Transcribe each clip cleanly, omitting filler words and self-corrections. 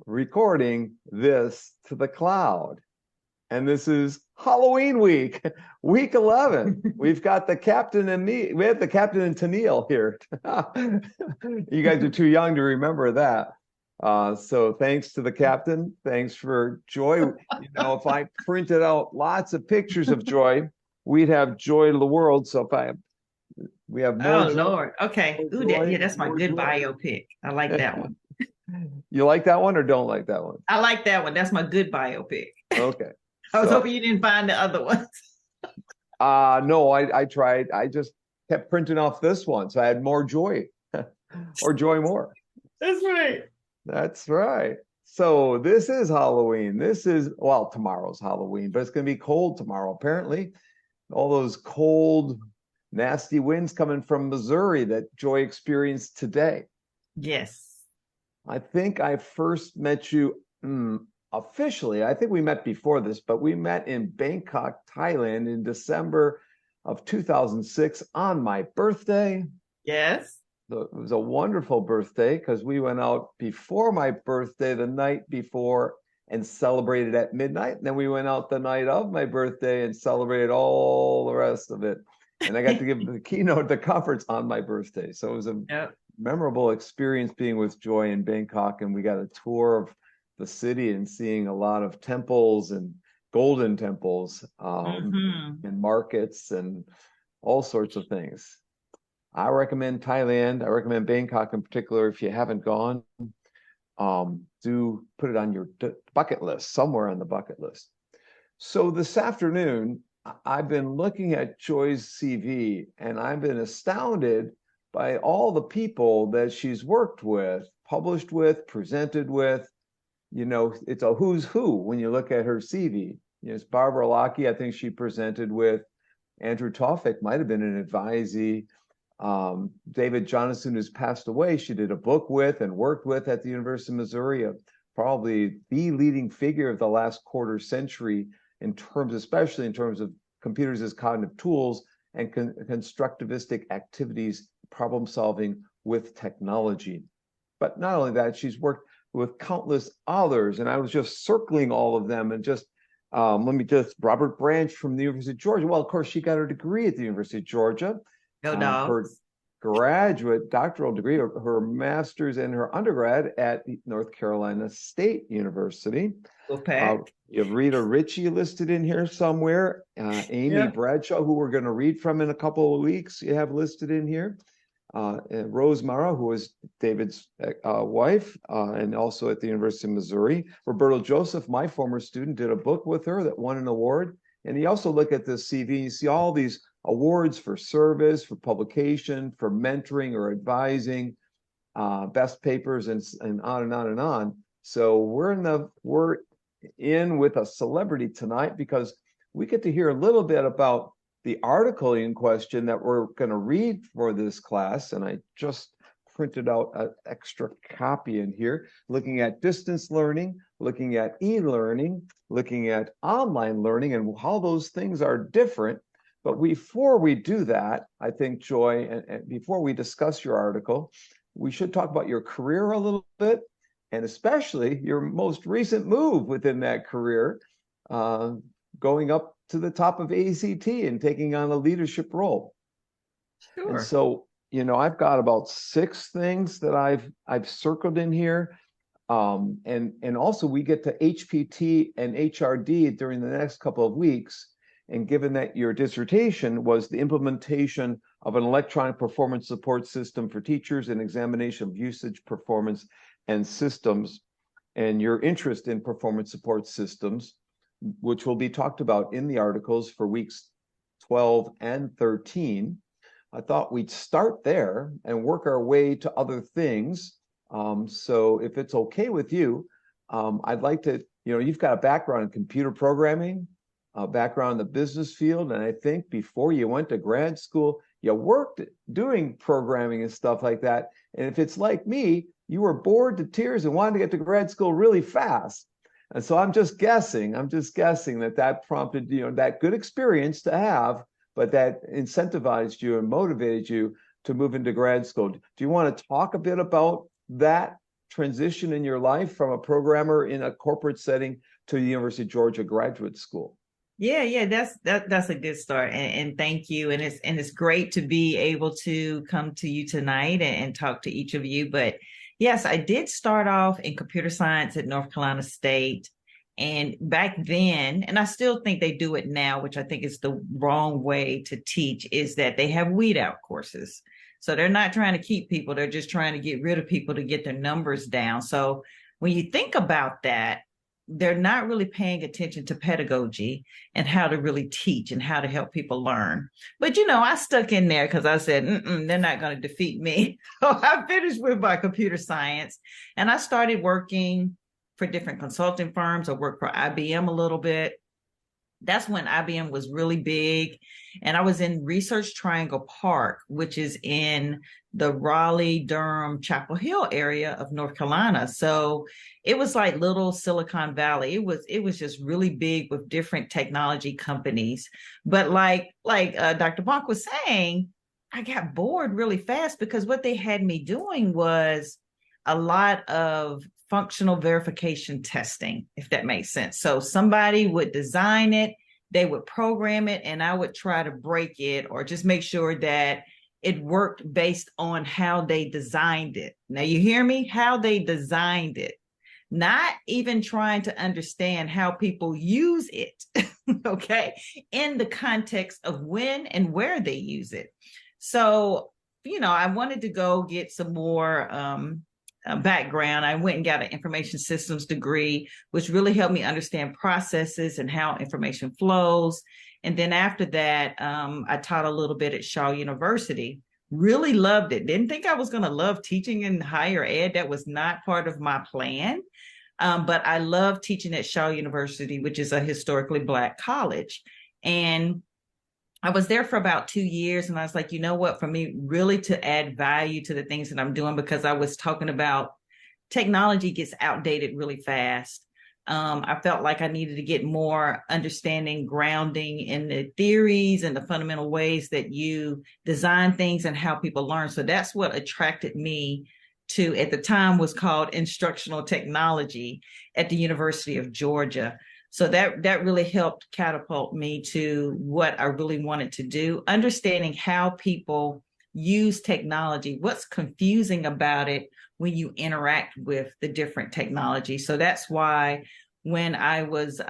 recording this to the cloud. And this is Halloween week, week 11. We've got the captain and me. We have the captain and Tennille here. You guys are too young to remember that. So thanks to the captain. Thanks for Joy. If I printed out lots of pictures of Joy, we'd have joy to the world. So we have more Oh joy, Lord. Okay. more Ooh, joy, that's my more good joy. biopic. I like that one. You like that one or don't like that one? I like that one. That's my good biopic. Okay. I was So hoping you didn't find the other ones. no, I tried. I just kept printing off this one, so I had more joy or joy more. That's right. That's right. So this is Halloween. This is, well, tomorrow's Halloween, but it's going to be cold tomorrow. Apparently, all those cold, nasty winds coming from Missouri that Joy experienced today. Yes. I think I first met you officially. I think we met before this, but we met in Bangkok, Thailand in December of 2006 on my birthday. Yes. So it was a wonderful birthday because we went out before my birthday, the night before, and celebrated at midnight. And then we went out the night of my birthday and celebrated all the rest of it. And I got to give the keynote, the conference on my birthday. So it was a Yep. memorable experience being with Joy in Bangkok. And we got a tour of the city and seeing a lot of temples and golden temples Hmm. and markets and all sorts of things. I recommend Thailand. I recommend Bangkok in particular. If you haven't gone, do put it on your bucket list, somewhere on the bucket list. So this afternoon, I've been looking at Joy's CV and I've been astounded by all the people that she's worked with, published with, presented with. It's a who's who when you look at her CV. It's Barbara Lockey, I think she presented with. Andrew Tawfik might have been an advisee. David Jonathan, who's passed away, she did a book with and worked with at the University of Missouri, probably the leading figure of the last quarter century especially in terms of computers as cognitive tools and constructivistic activities, problem solving with technology. But not only that, she's worked with countless others, and I was just circling all of them and just Robert Branch from the University of Georgia. Well, of course, she got her degree at the University of Georgia. Go Her dogs. graduate doctoral degree, her master's and her undergrad at North Carolina State University. Uh, Wolfpack. you have Rita Ritchie listed in here somewhere. Amy Yep. Bradshaw, who we're going to read from in a couple of weeks, you have listed in here. Rose Mara, who was David's wife, and also at the University of Missouri. Roberto Joseph, my former student, did a book with her that won an award. And you also look at this CV, you see all these awards for service, for publication, for mentoring or advising, best papers, and on and on and on. So we're in with a celebrity tonight because we get to hear a little bit about the article in question that we're going to read for this class. And I just printed out an extra copy in here, looking at distance learning, looking at e-learning, looking at online learning and how those things are different. But before we do that, I think, Joy, and before we discuss your article, we should talk about your career a little bit, and especially your most recent move within that career, uh, going up to the top of AECT and taking on a leadership role. And Sure. so, I've got about 6 things that I've circled in here. And also we get to HPT and HRD during the next couple of weeks. And given that your dissertation was the implementation of an electronic performance support system for teachers and examination of usage, performance, and systems, and your interest in performance support systems, which will be talked about in the articles for weeks 12 and 13, I thought we'd start there and work our way to other things. So if it's okay with you, I'd like to, you've got a background in computer programming, a background in the business field. And I think before you went to grad school, you worked doing programming and stuff like that. And if it's like me, you were bored to tears and wanted to get to grad school really fast. And so I'm just guessing that prompted, that good experience to have, but that incentivized you and motivated you to move into grad school. Do you want to talk a bit about that transition in your life from a programmer in a corporate setting to the University of Georgia Graduate School? Yeah, that's a good start, and thank you. And it's great to be able to come to you tonight and talk to each of you. But yes, I did start off in computer science at North Carolina State. And back then, and I still think they do it now, which I think is the wrong way to teach, is that they have weed out courses. So they're not trying to keep people, they're just trying to get rid of people to get their numbers down. So when you think about that, they're not really paying attention to pedagogy and how to really teach and how to help people learn. But, I stuck in there because I said, they're not going to defeat me. So I finished with my computer science, and I started working for different consulting firms. I worked for IBM a little bit. That's when IBM was really big. And I was in Research Triangle Park, which is in the Raleigh, Durham, Chapel Hill area of North Carolina. So it was like little Silicon Valley. It was just really big with different technology companies. But like Dr. Bonk was saying, I got bored really fast because what they had me doing was a lot of functional verification testing, if that makes sense. So somebody would design it, they would program it, and I would try to break it or just make sure that it worked based on how they designed it. Now, you hear me? How they designed it, not even trying to understand how people use it, okay, in the context of when and where they use it. So, I wanted to go get some more background. I went and got an information systems degree, which really helped me understand processes and how information flows. And then after that, I taught a little bit at Shaw University. Really loved it. Didn't think I was going to love teaching in higher ed. That was not part of my plan. But I love teaching at Shaw University, which is a historically Black college. And I was there for about 2 years, and I was like, you know what, for me, really to add value to the things that I'm doing, because I was talking about technology gets outdated really fast. I felt like I needed to get more understanding, grounding in the theories and the fundamental ways that you design things and how people learn. So that's what attracted me to, at the time, was called instructional technology at the University of Georgia. So that really helped catapult me to what I really wanted to do, understanding how people use technology, what's confusing about it when you interact with the different technology. So that's why when I was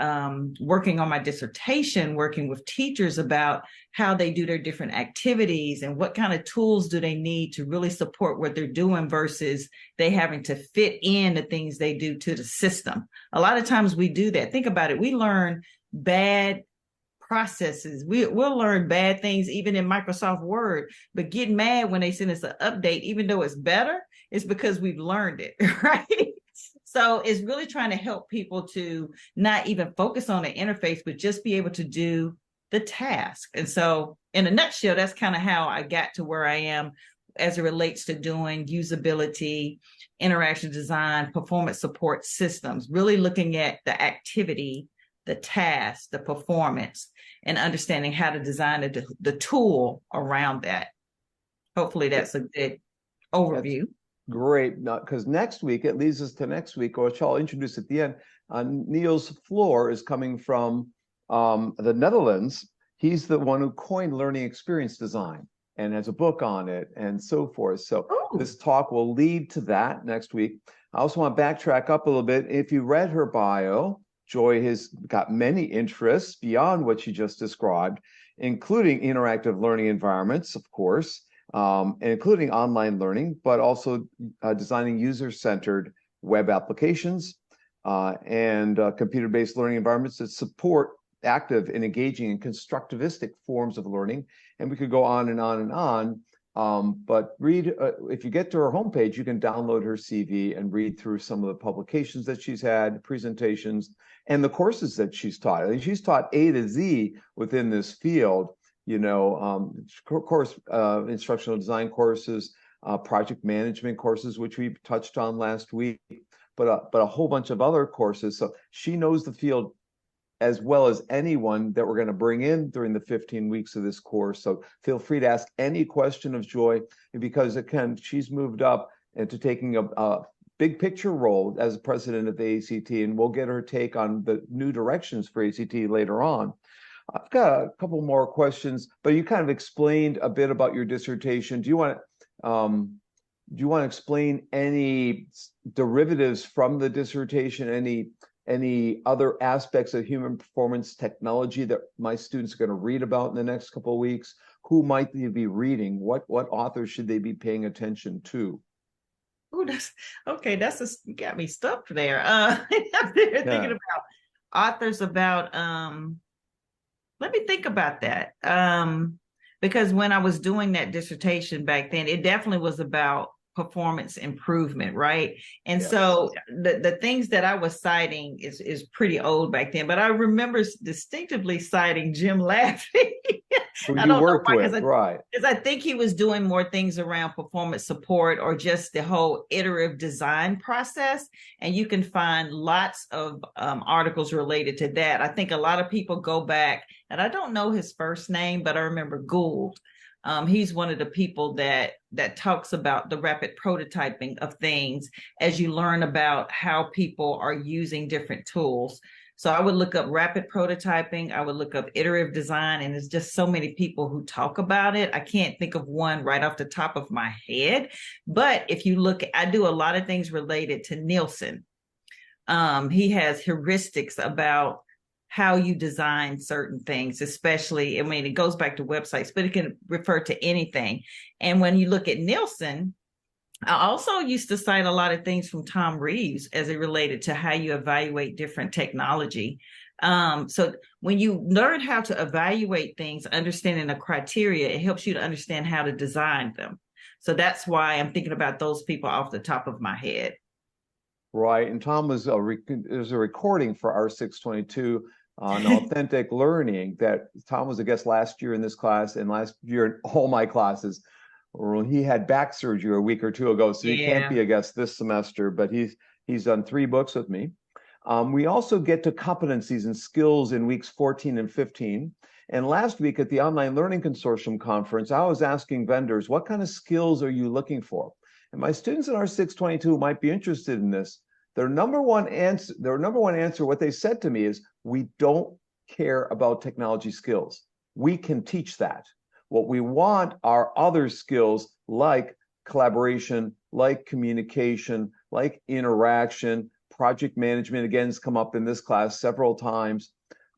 working on my dissertation, working with teachers about how they do their different activities and what kind of tools do they need to really support what they're doing versus they having to fit in the things they do to the system. A lot of times we do that. Think about it. We learn bad processes. We'll learn bad things even in Microsoft Word, but get mad when they send us an update, even though it's better, it's because we've learned it, right? So it's really trying to help people to not even focus on the interface, but just be able to do the task. And so in a nutshell, that's kind of how I got to where I am as it relates to doing usability, interaction design, performance support systems, really looking at the activity, the task, the performance, and understanding how to design the tool around that. Hopefully that's a good overview. Great, because next week, it leads us to next week, which I'll introduce at the end. Niels Floor is coming from the Netherlands. He's the one who coined learning experience design and has a book on it and so forth. So this talk will lead to that next week. I also want to backtrack up a little bit. If you read her bio, Joi has got many interests beyond what she just described, including interactive learning environments, of course, including online learning, but also designing user-centered web applications and computer-based learning environments that support active and engaging and constructivistic forms of learning. And we could go on and on and on. But read, if you get to her homepage, you can download her CV and read through some of the publications that she's had, presentations, and the courses that she's taught. I think she's taught A to Z within this field. Course, instructional design courses, project management courses, which we touched on last week, but a whole bunch of other courses. So she knows the field as well as anyone that we're going to bring in during the 15 weeks of this course. So feel free to ask any question of Joi, because again, she's moved up into taking a big picture role as president of the AECT, and we'll get her take on the new directions for AECT later on. I've got a couple more questions, but you kind of explained a bit about your dissertation. Do you want to explain any derivatives from the dissertation, any other aspects of human performance technology that my students are going to read about in the next couple of weeks? Who might they be reading? What authors should they be paying attention to? Oh, that's okay. You got me stumped there. I'm thinking about authors about let me think about that. Because when I was doing that dissertation back then, it definitely was about performance improvement, right? And yes. So the things that I was citing is pretty old back then, but I remember distinctively citing Jim Laffey. Who you worked with, right? Because I think he was doing more things around performance support or just the whole iterative design process. And you can find lots of articles related to that. I think a lot of people go back, and I don't know his first name, but I remember Gould. He's one of the people that talks about the rapid prototyping of things as you learn about how people are using different tools. So I would look up rapid prototyping. I would look up iterative design, and there's just so many people who talk about it. I can't think of one right off the top of my head. But if you look, I do a lot of things related to Nielsen. He has heuristics about how you design certain things, especially, I mean, it goes back to websites, but it can refer to anything. And when you look at Nielsen, I also used to cite a lot of things from Tom Reeves as it related to how you evaluate different technology. So when you learn how to evaluate things, understanding the criteria, it helps you to understand how to design them. So that's why I'm thinking about those people off the top of my head. Right. And Tom was there's a recording for R622 on authentic learning that Tom was a guest last year in this class and last year in all my classes. He had back surgery a week or two ago, so he can't be a guest this semester, but he's done 3 books with me. We also get to competencies and skills in weeks 14 and 15. And last week at the Online Learning Consortium conference, I was asking vendors, what kind of skills are you looking for? And my students in R622 might be interested in this. Their number one answer, what they said to me is, we don't care about technology skills. We can teach that. What we want are other skills like collaboration, like communication, like interaction, project management, again, has come up in this class several times,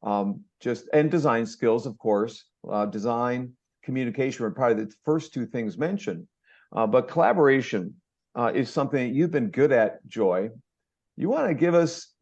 and design skills, of course. Design, communication are probably the first 2 things mentioned. But collaboration is something that you've been good at, Joi. You want to give us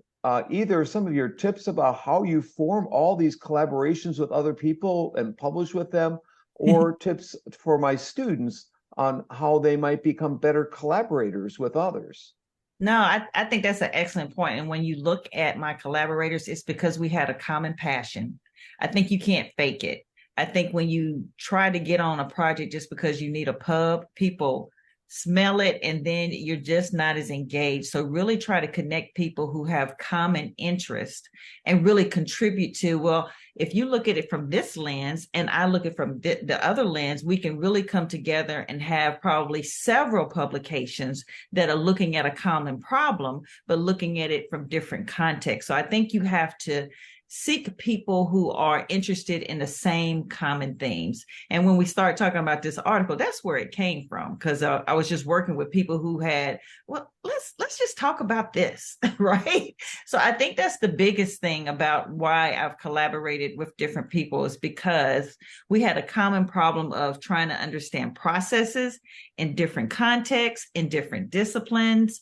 either some of your tips about how you form all these collaborations with other people and publish with them, or tips for my students on how they might become better collaborators with others? No, I think that's an excellent point. And when you look at my collaborators, it's because we had a common passion. I think you can't fake it. I think when you try to get on a project just because you need a pub, people smell it, and then you're just not as engaged. So really try to connect people who have common interest and really contribute to, well, if you look at it from this lens and I look at it from the other lens, we can really come together and have probably several publications that are looking at a common problem, but looking at it from different contexts. So I think you have to seek people who are interested in the same common themes. And when we start talking about this article, that's where it came from, because I was just working with people who had, well, let's just talk about this, right? So I think that's the biggest thing about why I've collaborated with different people, is because we had a common problem of trying to understand processes in different contexts, in different disciplines,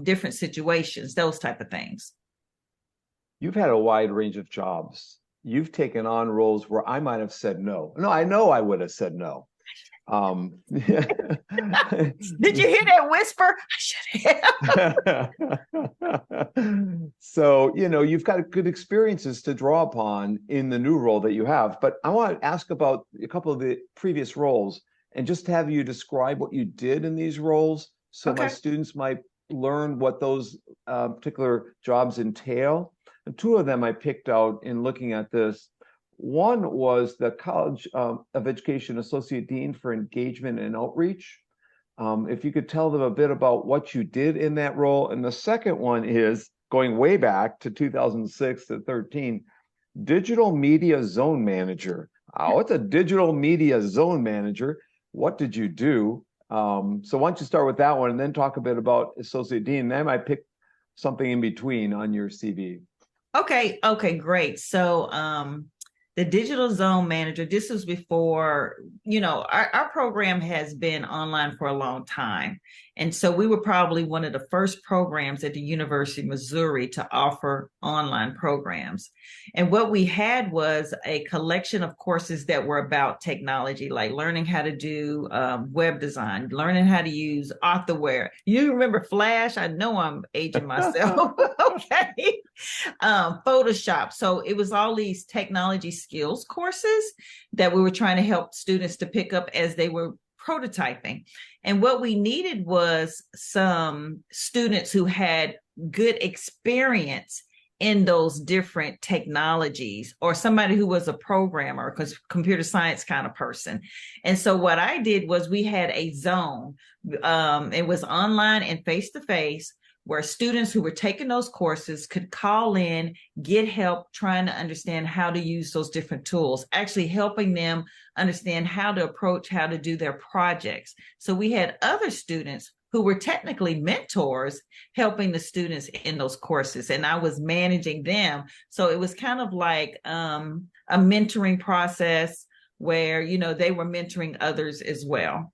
different situations, those type of things. You've had a wide range of jobs. You've taken on roles where I might have said no. No, I know I would have said no. Did you hear that whisper? I should have. So, you've got good experiences to draw upon in the new role that you have. But I want to ask about a couple of the previous roles and just have you describe what you did in these roles so my students might learn what those particular jobs entail. And 2 of them I picked out in looking at this. One was the College of Education Associate Dean for Engagement and Outreach. If you could tell them a bit about what you did in that role. And the second one is going way back to 2006 to 13, digital media zone manager. What's a digital media zone manager? What did you do? So why don't you start with that one and then talk a bit about associate dean. Then I might pick something in between on your CV. Okay, great. So the digital zone manager, this was before, our program has been online for a long time. And so we were probably one of the first programs at the University of Missouri to offer online programs. And what we had was a collection of courses that were about technology, like learning how to do web design, learning how to use authorware. You remember Flash? I know I'm aging myself. Okay. Photoshop. So it was all these technology skills courses that we were trying to help students to pick up as they were prototyping. And what we needed was some students who had good experience in those different technologies, or somebody who was a programmer, because computer science kind of person. And so what I did was we had a zone. It was online and face-to-face, where students who were taking those courses could call in, get help trying to understand how to use those different tools, actually helping them understand how to approach, how to do their projects. So we had other students who were technically mentors helping the students in those courses, and I was managing them. So it was kind of like a mentoring process where, they were mentoring others as well.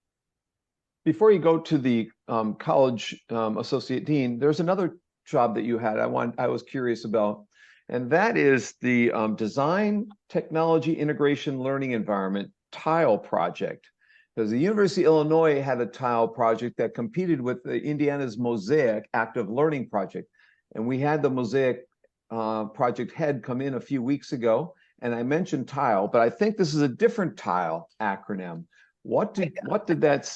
Before you go to the college associate dean, there's another job that you had I was curious about, and that is the design technology integration learning environment tile project. Because the University of Illinois had a tile project that competed with the Indiana's Mosaic active learning project, and we had the Mosaic project head come in a few weeks ago, and I mentioned tile, but I think this is a different tile acronym. What did that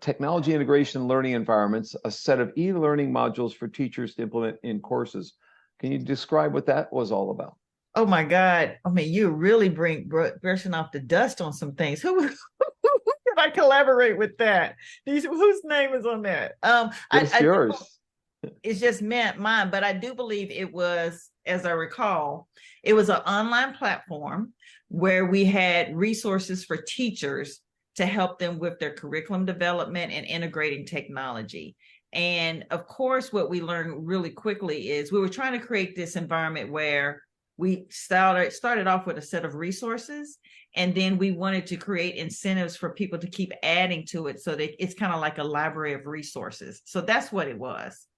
technology integration learning environments, a set of e-learning modules for teachers to implement in courses. Can you describe what that was all about? Oh my God. I mean, you really brushing off the dust on some things. Who can I collaborate with that? Whose name is on that? It's yours. It's just mine, but I do believe it was, as I recall, it was an online platform where we had resources for teachers to help them with their curriculum development and integrating technology. And of course, what we learned really quickly is we were trying to create this environment where we started off with a set of resources, and then we wanted to create incentives for people to keep adding to it, so that it's kind of like a library of resources. So that's what it was.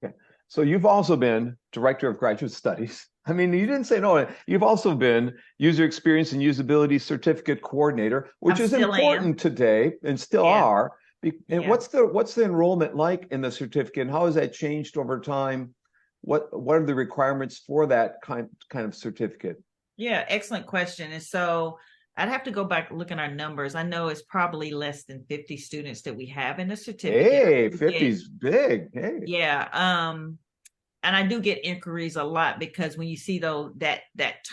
Okay. So you've also been director of graduate studies. I mean, you didn't say no. You've also been user experience and usability certificate coordinator, which is important today and still are. And what's the enrollment like in the certificate, and how has that changed over time? What are the requirements for that kind of certificate? Yeah, excellent question. And so I'd have to go back and look at our numbers. I know it's probably less than 50 students that we have in the certificate. Hey, 50 is big. Hey. Yeah. And I do get inquiries a lot, because when you see though that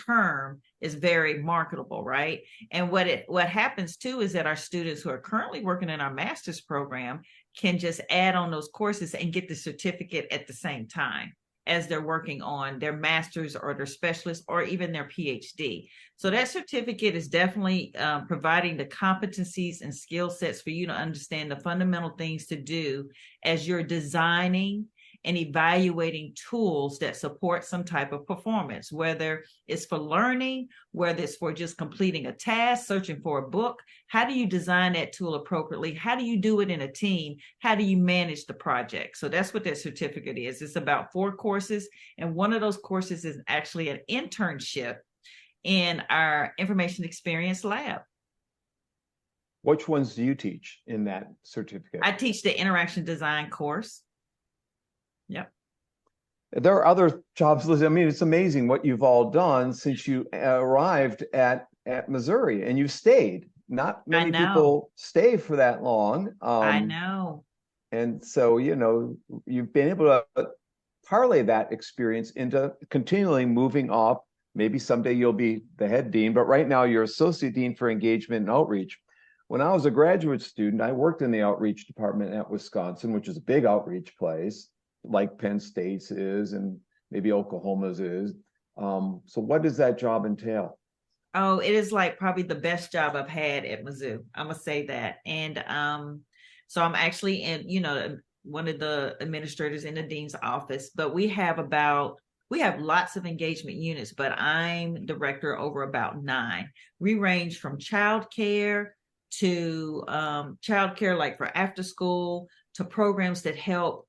term is very marketable, right? And what happens too is that our students who are currently working in our master's program can just add on those courses and get the certificate at the same time as they're working on their master's or their specialist or even their PhD. So that certificate is definitely providing the competencies and skill sets for you to understand the fundamental things to do as you're designing and evaluating tools that support some type of performance, whether it's for learning, whether it's for just completing a task, searching for a book. How do you design that tool appropriately? How do you do it in a team? How do you manage the project? So that's what that certificate is. It's about 4 courses, and one of those courses is actually an internship in our information experience lab. Which ones do you teach in that certificate? I teach the interaction design course. Yep. There are other jobs listed. I mean, it's amazing what you've all done since you arrived at Missouri, and you've stayed. Not many people stay for that long. I know. And so, you've been able to parlay that experience into continually moving up. Maybe someday you'll be the head dean, but right now you're associate dean for engagement and outreach. When I was a graduate student, I worked in the outreach department at Wisconsin, which is a big outreach place, like Penn State's is, and maybe Oklahoma's is. So what does that job entail? Oh, it is like probably the best job I've had at Mizzou. I'm gonna say that. And so I'm actually in, one of the administrators in the dean's office, but we have lots of engagement units, but I'm director over about 9. We range from childcare to childcare like for after school to programs that help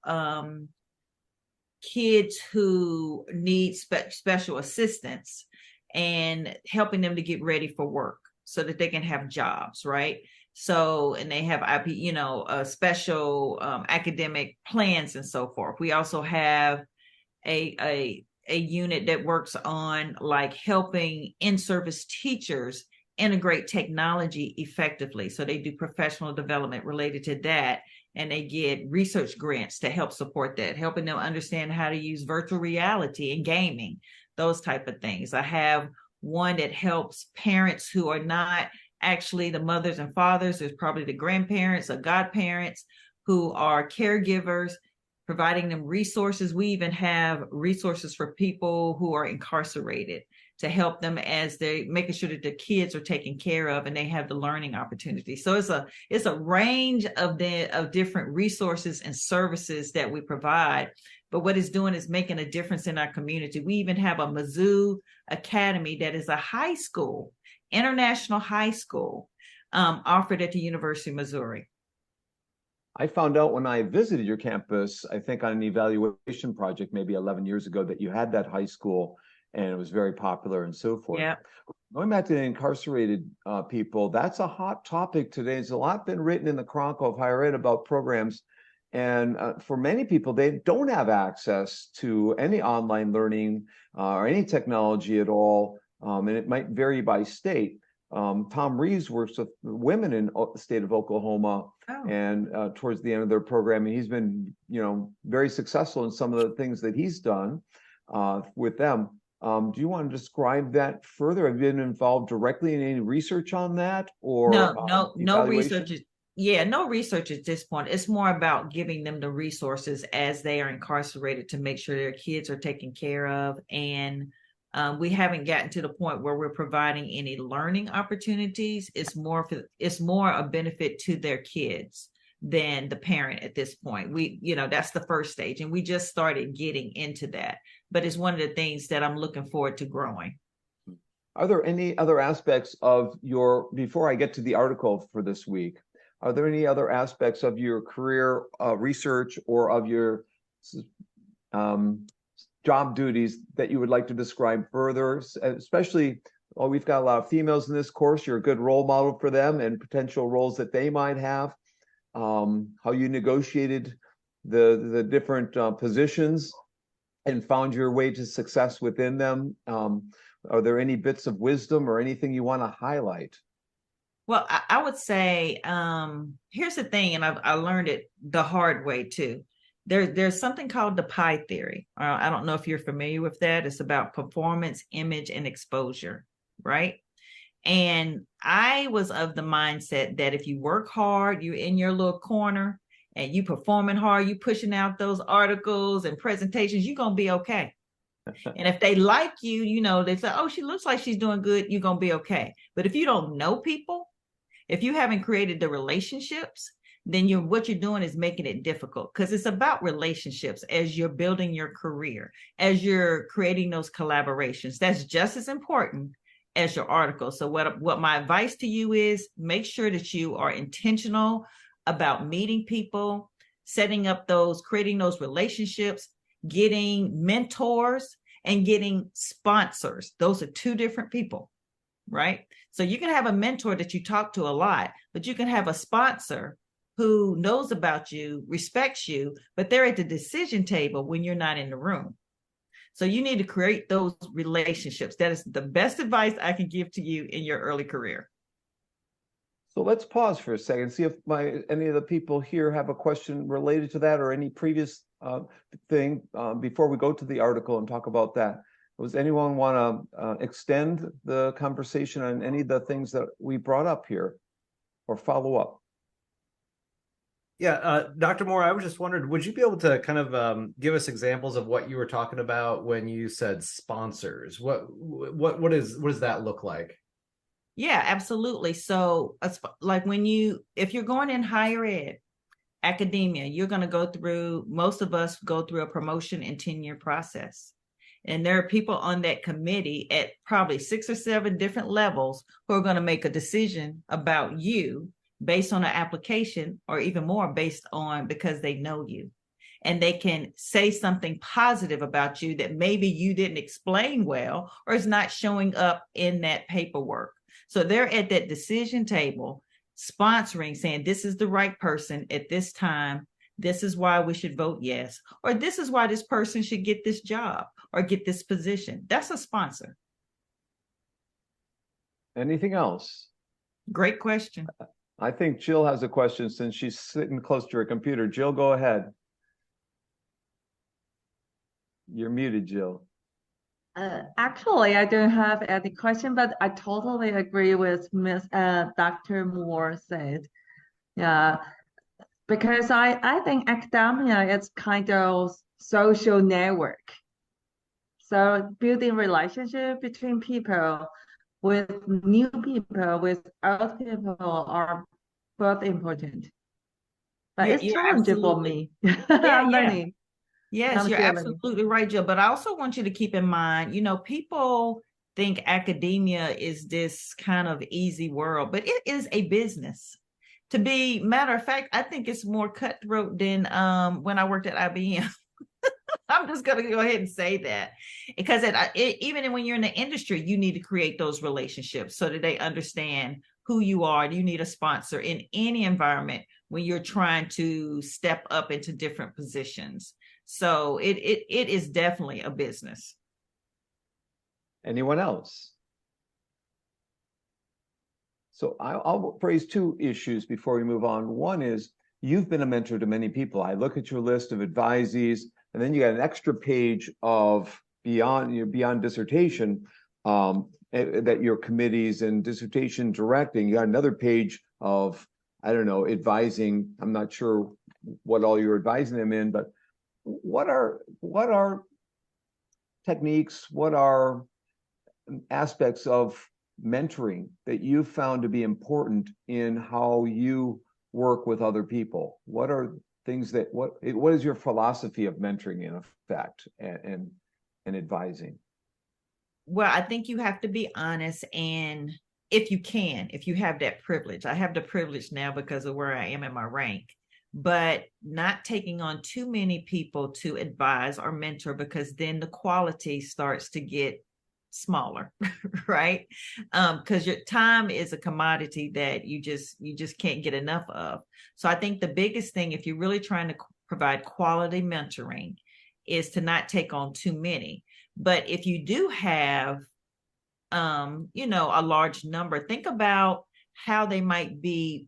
kids who need special assistance and helping them to get ready for work so that they can have jobs, right? So, and they have IP, special academic plans and so forth. We also have a unit that works on like helping in-service teachers integrate technology effectively. So they do professional development related to that, and they get research grants to help support that, helping them understand how to use virtual reality and gaming, those type of things. I have one that helps parents who are not actually the mothers and fathers. There's probably the grandparents or godparents who are caregivers, providing them resources. We even have resources for people who are incarcerated to help them as they making sure that the kids are taken care of and they have the learning opportunities. So it's a range of different resources and services that we provide. But what it's doing is making a difference in our community. We even have a Mizzou Academy that is a high school, international high school, offered at the University of Missouri. I found out when I visited your campus, I think on an evaluation project maybe 11 years ago, that you had that high school and it was very popular and so forth. Yeah. Going back to the incarcerated people, that's a hot topic today. There's a lot been written in the Chronicle of Higher Ed about programs. And for many people, they don't have access to any online learning or any technology at all. And it might vary by state. Tom Reeves works with women in the state of Oklahoma, and towards the end of their programming, he's been, very successful in some of the things that he's done with them. Do you want to describe that further? Have you been involved directly in any research on that, or no research? No research at this point. It's more about giving them the resources as they are incarcerated to make sure their kids are taken care of, and we haven't gotten to the point where we're providing any learning opportunities. It's more a benefit to their kids than the parent at this point. That's the first stage, and we just started getting into that. But it's one of the things that I'm looking forward to growing. Are there any other aspects of before I get to the article for this week, are there any other aspects of your career research or of your job duties that you would like to describe further, especially, we've got a lot of females in this course. You're a good role model for them and potential roles that they might have, how you negotiated the different positions and found your way to success within them. Are there any bits of wisdom or anything you want to highlight? Well, I would say, here's the thing, and I learned it the hard way too. There's something called the pie theory. I don't know if you're familiar with that. It's about performance, image, and exposure, right? And I was of the mindset that if you work hard, you're in your little corner and you performing hard, you pushing out those articles and presentations, you're going to be okay. And if they like you, they say, oh, she looks like she's doing good, you're going to be okay. But if you don't know people, if you haven't created the relationships, then what you're doing is making it difficult, because it's about relationships as you're building your career, as you're creating those collaborations. That's just as important as your article. So what my advice to you is, make sure that you are intentional about meeting people, creating those relationships, getting mentors, and getting sponsors. Those are 2 different people, right? So you can have a mentor that you talk to a lot, but you can have a sponsor who knows about you, respects you, but they're at the decision table when you're not in the room. So you need to create those relationships. That is the best advice I can give to you in your early career. So let's pause for a second, see if any of the people here have a question related to that or any previous thing before we go to the article and talk about that. Does anyone want to extend the conversation on any of the things that we brought up here? or follow up. Yeah, Dr. Moore, I was just wondering, would you be able to kind of give us examples of what you were talking about when you said sponsors? What does that look like? Yeah, absolutely. So, like if you're going in higher ed, academia, you're going to go through, most of us go through a promotion and tenure process. And there are people on that committee at probably 6 or 7 different levels who are going to make a decision about you based on an application, or even more based on because they know you. And they can say something positive about you that maybe you didn't explain well or is not showing up in that paperwork. So they're at that decision table sponsoring, saying this is the right person at this time. This is why we should vote yes, or this is why this person should get this job or get this position. That's a sponsor. Anything else? Great question. I think Jill has a question since she's sitting close to her computer. Jill, go ahead. You're muted, Jill. Actually, I don't have any question, but I totally agree with Dr. Moore said. Yeah, because I think academia is kind of social network. So building relationship between people, with new people, with old people are both important. But it's challenging for me. I'm learning. Yes, you're absolutely right, Jill. But I also want you to keep in mind, people think academia is this kind of easy world, but it is a business. Matter of fact, I think it's more cutthroat than when I worked at IBM. I'm just going to go ahead and say that, because even when you're in the industry, you need to create those relationships so that they understand who you are. You need a sponsor in any environment when you're trying to step up into different positions. So it is definitely a business. Anyone else? So I'll raise 2 issues before we move on. One is, you've been a mentor to many people. I look at your list of advisees, and then you got an extra page of beyond dissertation, that your committees and dissertation directing. You got another page of, I don't know, advising. I'm not sure what all you're advising them in, but what are techniques, what are aspects of mentoring that you found to be important in how you work with other people? What are things that, what is your philosophy of mentoring in effect and advising? Well, I think you have to be honest, and if you have that privilege. I have the privilege now because of where I am in my rank, but not taking on too many people to advise or mentor, because then the quality starts to get smaller, right? Because your time is a commodity that you just can't get enough of. So I think the biggest thing, if you're really trying to provide quality mentoring, is to not take on too many. But if you do have a large number, think about how they might be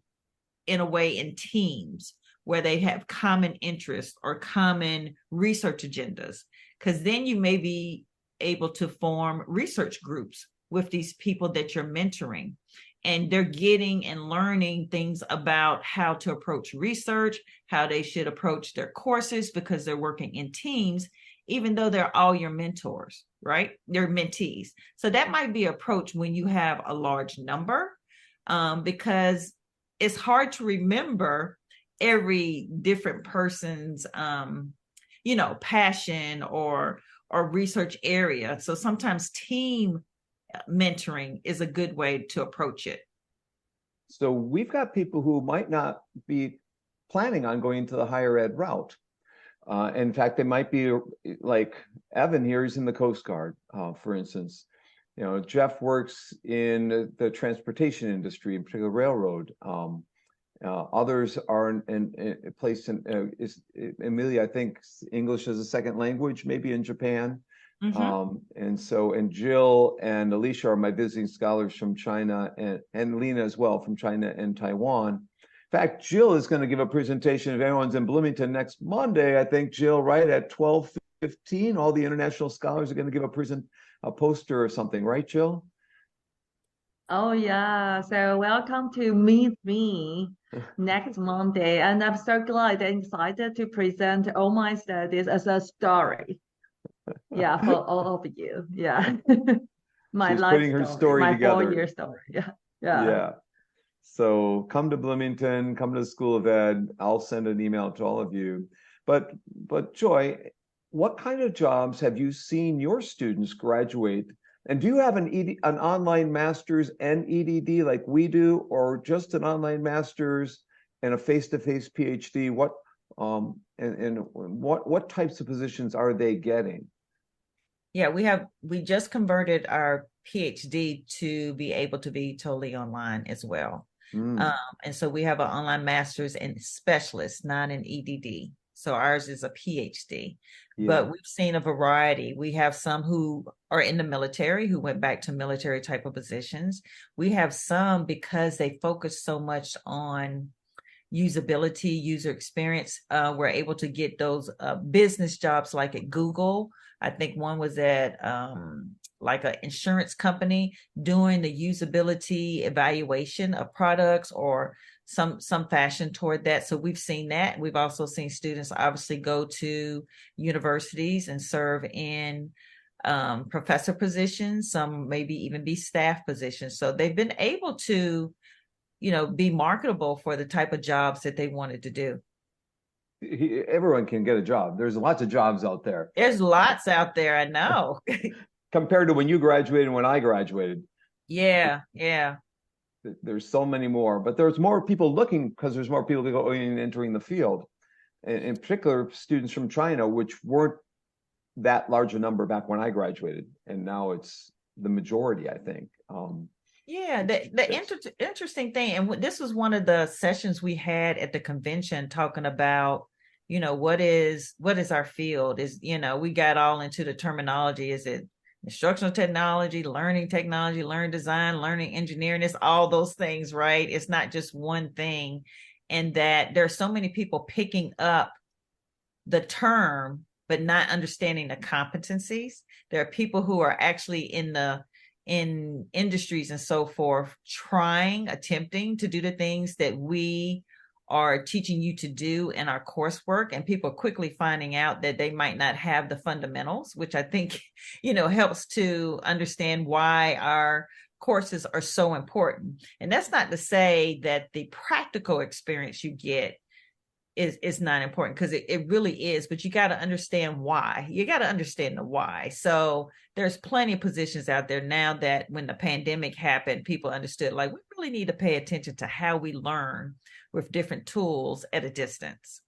in a way in teams where they have common interests or common research agendas, because then you may be able to form research groups with these people that you're mentoring, and they're getting and learning things about how to approach research, how they should approach their courses, because they're working in teams, even though they're all your mentors, right? They're mentees. So that might be an approach when you have a large number, because it's hard to remember every different person's, passion or research area. So sometimes team mentoring is a good way to approach it. So we've got people who might not be planning on going to the higher ed route. In fact, they might be like Evan here. He's in the Coast Guard, for instance. Jeff works in the transportation industry, in particular railroad. Others are placed in Amelia, I think English as a second language, maybe in Japan. Mm-hmm. And Jill and Alicia are my visiting scholars from China, and Lena as well, from China and Taiwan. In fact, Jill is going to give a presentation, if anyone's in Bloomington next Monday, I think, Jill, right at 12:15, all the international scholars are going to give a poster or something, right, Jill? Oh yeah. So welcome to meet me next Monday. And I'm so glad and excited to present all my studies as a story. Yeah, for all of you. Yeah. My She's life putting her story, story my together. 4 year story. Yeah. Yeah. Yeah. So come to Bloomington, come to the School of Ed. I'll send an email to all of you. But Joy, what kind of jobs have you seen your students graduate? And do you have an online master's and EDD like we do, or just an online master's and a face-to-face PhD? And what types of positions are they getting? Yeah, we just converted our PhD to be able to be totally online as well. Mm, And so we have an online master's in specialist, not an EDD. So ours is a PhD, yeah. but we've seen a variety. We have some who are in the military who went back to military type of positions. We have some because they focus so much on usability, user experience. We're able to get those business jobs like at Google. I think one was at like an insurance company doing the usability evaluation of products or some fashion toward that. So we've seen that. We've also seen students obviously go to universities and serve in professor positions, some maybe even be staff positions. So they've been able to be marketable for the type of jobs that they wanted to do. Everyone can get a job. There's lots of jobs out there. There's lots out there, I know. Compared to when you graduated and when I graduated. Yeah, yeah. There's so many more, but there's more people looking because there's more people going and entering the field. And in particular, students from China, which weren't that large a number back when I graduated. And now it's the majority, I think. Yeah, the interesting thing, and this was one of the sessions we had at the convention talking about, what is our field? We got all into the terminology. Is it instructional technology, learning design, learning engineering? It's all those things, right? It's not just one thing. And that there's so many people picking up the term, but not understanding the competencies. There are people who are actually in industries and so forth, attempting to do the things that we are teaching you to do in our coursework, and people quickly finding out that they might not have the fundamentals, which I think, helps to understand why our courses are so important. And that's not to say that the practical experience you get is not important, because it really is, but you got to understand why. You got to understand the why. So there's plenty of positions out there now that when the pandemic happened, people understood, like, we really need to pay attention to how we learn with different tools at a distance.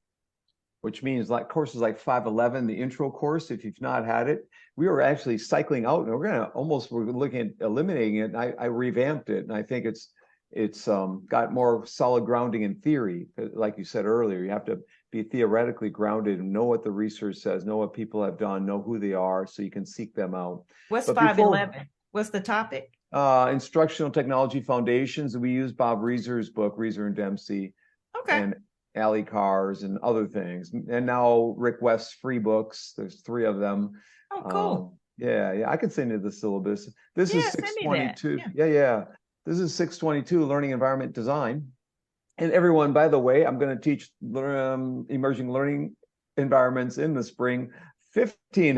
Which means like courses like 511, the intro course, if you've not had it, we were actually cycling out, and we're looking at eliminating it. And I revamped it, and I think it's got more solid grounding in theory. Like you said earlier, you have to be theoretically grounded and know what the research says, know what people have done, know who they are, so you can seek them out. What's 511? What's the topic? Instructional Technology Foundations. We use Bob Reeser's book, Reeser and Dempsey, and Ali Carr's and other things. And now Rick West's free books. There's 3 of them. Oh, cool. Yeah, I can send you the syllabus. This is 622. Yeah. This is 622, Learning Environment Design. And everyone, by the way, I'm going to teach emerging learning environments in the spring. 15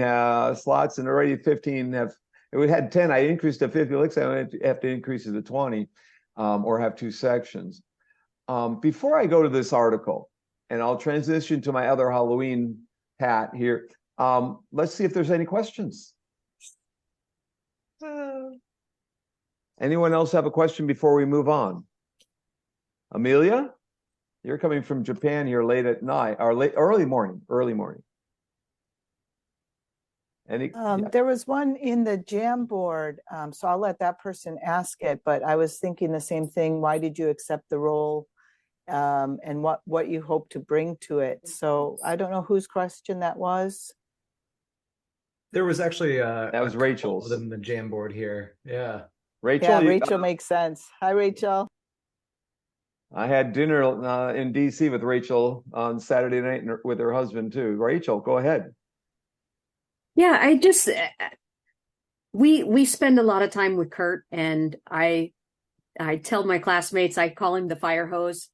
slots, and already 15 we had 10. I increased to 50. Looks like I have to increase it to 20 or have 2 sections. Before I go to this article, and I'll transition to my other Halloween hat here, let's see if there's any questions. Anyone else have a question before we move on? Amelia, you're coming from Japan here late at night, or early morning. There was one in the Jamboard, so I'll let that person ask it, but I was thinking the same thing. Why did you accept the role, and what you hope to bring to it? So I don't know whose question that was. There was actually that was Rachel's in the Jamboard here. Yeah. Rachel? Yeah, Rachel makes sense. Hi, Rachel. I had dinner in DC with Rachel on Saturday night with her husband too. Rachel, go ahead. Yeah, we spend a lot of time with Kurt, and I I tell my classmates, I call him the fire hose,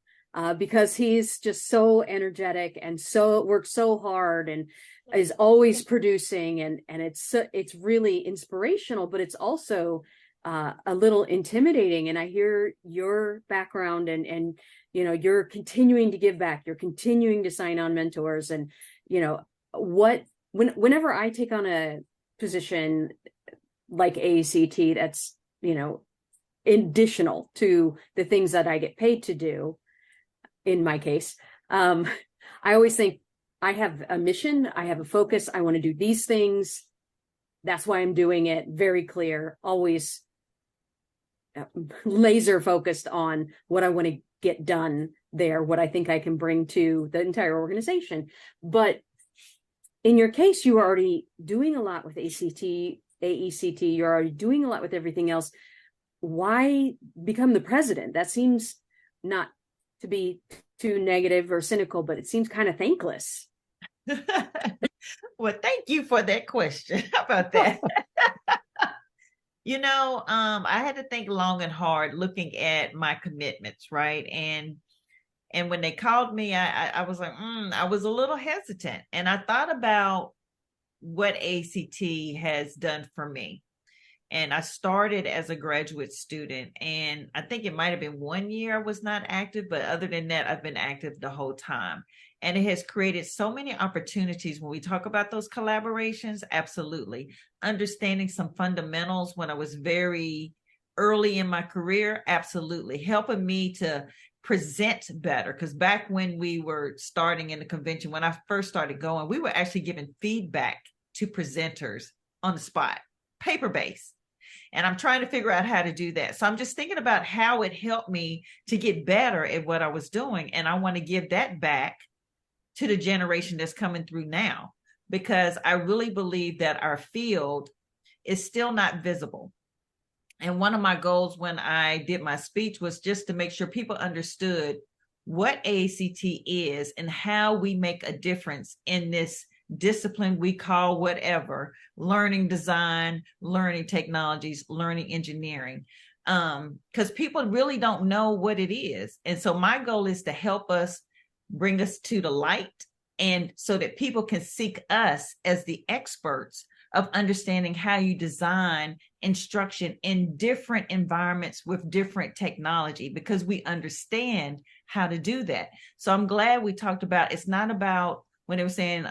because he's just so energetic and so works so hard and is always producing, and it's really inspirational, but it's also a little intimidating. And I hear your background, and you're continuing to give back, you're continuing to sign on mentors, and whenever I take on a position like AECT, that's additional to the things that I get paid to do. In my case, I always think I have a mission, I have a focus, I want to do these things. That's why I'm doing it. Very clear, always laser focused on what I want to get done there, what I think I can bring to the entire organization. But in your case, you are already doing a lot with AECT, you're already doing a lot with everything else. Why become the president? That seems not to be too negative or cynical, but it seems kind of thankless. Well, thank you for that question. How about that? I had to think long and hard looking at my commitments, right? And when they called me, I was like, I was a little hesitant. And I thought about what ACT has done for me. And I started as a graduate student, and I think it might have been 1 year I was not active, but other than that, I've been active the whole time. And it has created so many opportunities when we talk about those collaborations. Absolutely. Understanding some fundamentals when I was very early in my career, absolutely. Helping me to present better. Because back when we were starting in the convention, when I first started going, we were actually giving feedback to presenters on the spot, paper-based. And I'm trying to figure out how to do that. So I'm just thinking about how it helped me to get better at what I was doing. And I want to give that back to the generation that's coming through now, because I really believe that our field is still not visible. And one of my goals when I did my speech was just to make sure people understood what AECT is and how we make a difference in this discipline we call whatever, learning design, learning technologies, learning engineering, because people really don't know what it is. And so my goal is to help us bring us to the light, and so that people can seek us as the experts of understanding how you design instruction in different environments with different technology, because we understand how to do that. So I'm glad we talked about, it's not about when they were saying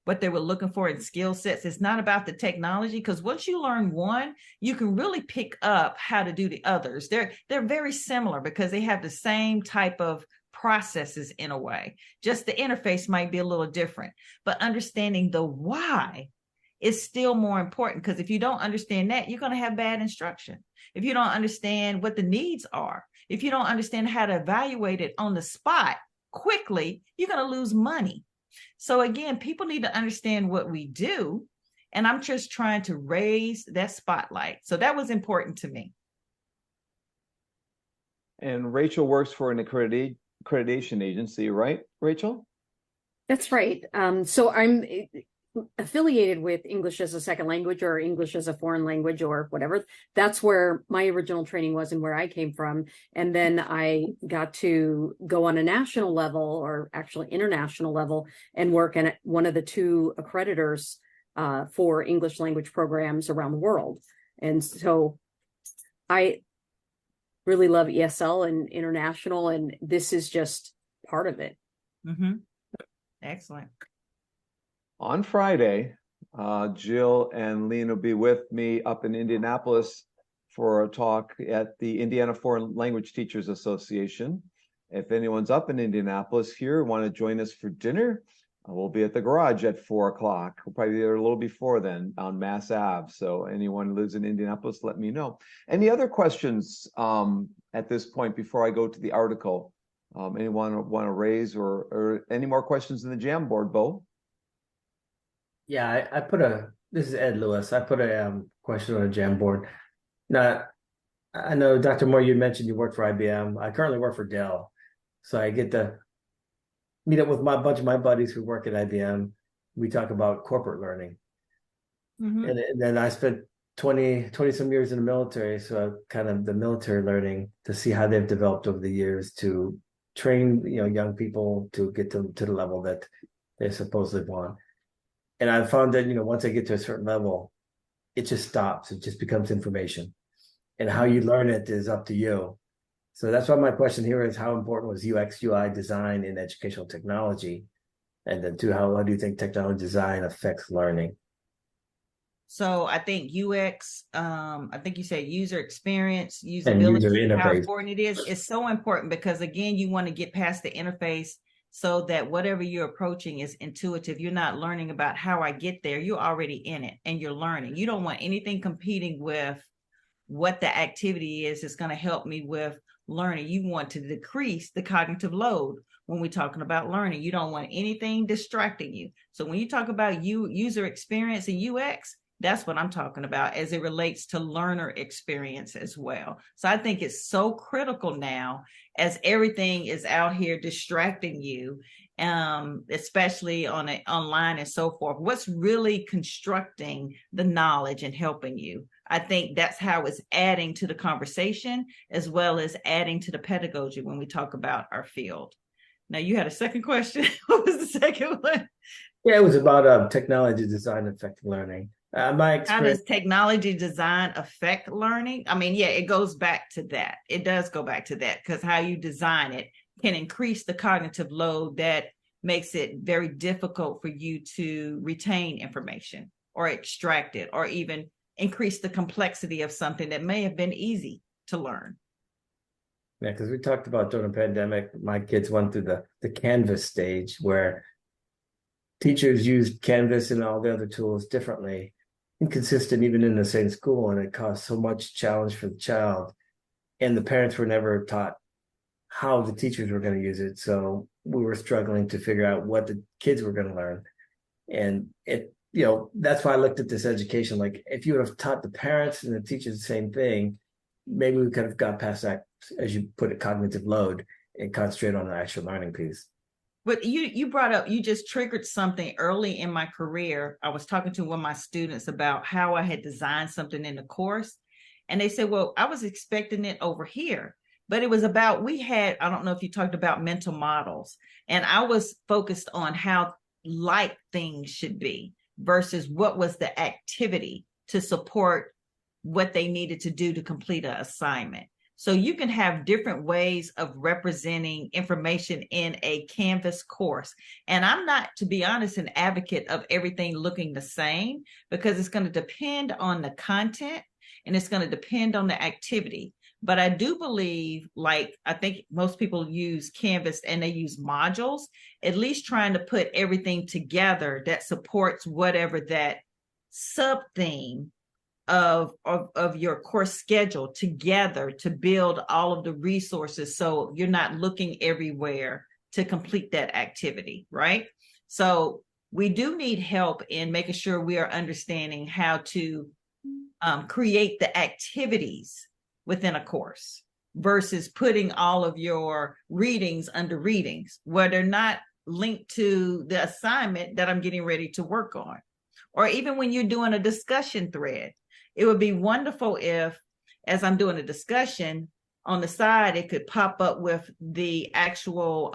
what they were looking for in skill sets. It's not about the technology, because once you learn one, you can really pick up how to do the others. They're very similar because they have the same type of processes in a way. Just the interface might be a little different, but understanding the why is still more important, because if you don't understand that, you're going to have bad instruction. If you don't understand what the needs are, if you don't understand how to evaluate it on the spot quickly, you're going to lose money. So again, people need to understand what we do, and I'm just trying to raise that spotlight. So that was important to me. And Rachel works for an accreditation agency, right, Rachel? That's right. So I'm affiliated with English as a second language or English as a foreign language or whatever. That's where my original training was and where I came from. And then I got to go on a national level, or actually international level, and work at one of the two accreditors for English language programs around the world. And so I really love ESL and international, and this is just part of it. Mm-hmm. Excellent. On Friday, Jill and Lean will be with me up in Indianapolis for a talk at the Indiana Foreign Language Teachers Association. If anyone's up in Indianapolis here, want to join us for dinner, we'll be at the garage at 4 o'clock. We'll probably be there a little before then on Mass Ave. So anyone who lives in Indianapolis, let me know. Any other questions at this point before I go to the article? Anyone want to raise or any more questions in the Jamboard, Bo? Yeah, this is Ed Lewis. I put a question on a Jamboard. Now, I know, Dr. Moore, you mentioned you work for IBM. I currently work for Dell. So I get to meet up with a bunch of my buddies who work at IBM. We talk about corporate learning. Mm-hmm. And then I spent 20 some years in the military, so kind of the military learning to see how they've developed over the years to train, young people to get to the level that they supposedly want. And I found that, once I get to a certain level, it just stops. It just becomes information. And how you learn it is up to you. So that's why my question here is, how important was UX, UI design in educational technology? And then two, how do you think technology design affects learning? So I think UX, I think you said user experience, And usability, user how interface. important it is. It's so important because, again, you want to get past the interface so that whatever you're approaching is intuitive. You're not learning about how I get there. You're already in it and you're learning. You don't want anything competing with what the activity is that's going to help me with learning. You want to decrease the cognitive load when we're talking about learning. You don't want anything distracting you. So when you talk about user experience and UX, that's what I'm talking about as it relates to learner experience as well. So I think it's so critical now as everything is out here distracting you, especially online and so forth. What's really constructing the knowledge and helping you? I think that's how it's adding to the conversation as well as adding to the pedagogy when we talk about our field. Now, you had a second question. What was the second one? Yeah, it was about technology design affecting learning. My experience. How does technology design affect learning? I mean, yeah, it goes back to that. It does go back to that because how you design it can increase the cognitive load that makes it very difficult for you to retain information or extract it or even increase the complexity of something that may have been easy to learn. Yeah, because we talked about during the pandemic, my kids went through the Canvas stage where teachers used Canvas and all the other tools differently, inconsistent even in the same school, and it caused so much challenge for the child. And the parents were never taught how the teachers were going to use it. So we were struggling to figure out what the kids were going to learn. And that's why I looked at this education. Like, if you would have taught the parents and the teachers the same thing, maybe we could have got past that, as you put it, cognitive load and concentrate on the actual learning piece. But you brought up, you just triggered something early in my career. I was talking to one of my students about how I had designed something in the course. And they said, well, I was expecting it over here. But it was about, I don't know if you talked about mental models. And I was focused on how light things should be versus what was the activity to support what they needed to do to complete an assignment. So you can have different ways of representing information in a Canvas course. And I'm not, to be honest, an advocate of everything looking the same because it's going to depend on the content and it's going to depend on the activity. But I do believe, like, I think most people use Canvas and they use modules, at least trying to put everything together that supports whatever that sub-theme of your course schedule together to build all of the resources so you're not looking everywhere to complete that activity, right? So we do need help in making sure we are understanding how to create the activities within a course versus putting all of your readings under readings where they're not linked to the assignment that I'm getting ready to work on. Or even when you're doing a discussion thread, it would be wonderful if, as I'm doing a discussion, on the side, it could pop up with the actual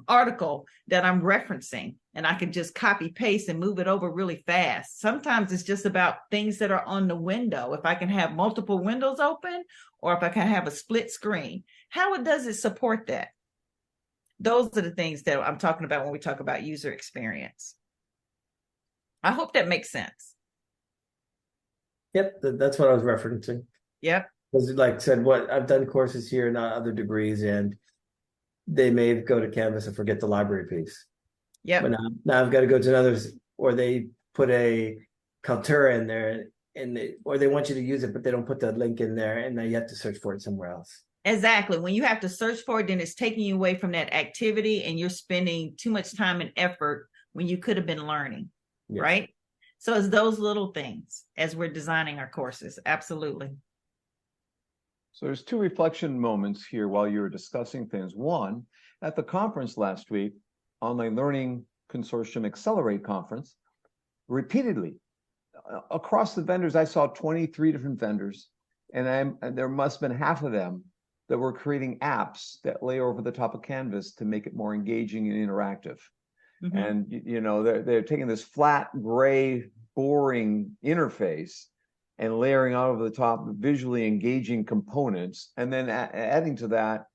article that I'm referencing, and I could just copy paste and move it over really fast. Sometimes it's just about things that are on the window. If I can have multiple windows open, or if I can have a split screen, how does it support that? Those are the things that I'm talking about when we talk about user experience. I hope that makes sense. Yep, that's what I was referencing. Yep. Because, like I said, what I've done courses here, not other degrees, and they may go to Canvas and forget the library piece. Yeah. But now I've got to go to another, or they put a Kaltura in there, or they want you to use it, but they don't put the link in there, and now you have to search for it somewhere else. Exactly. When you have to search for it, then it's taking you away from that activity, and you're spending too much time and effort when you could have been learning, yes. Right? So it's those little things as we're designing our courses. Absolutely. So there's two reflection moments here while you were discussing things. One, at the conference last week, Online Learning Consortium Accelerate Conference, repeatedly, across the vendors, I saw 23 different vendors, and there must have been half of them that were creating apps that lay over the top of Canvas to make it more engaging and interactive. Mm-hmm. And they're taking this flat, gray, boring interface and layering out over the top visually engaging components, and then adding to that,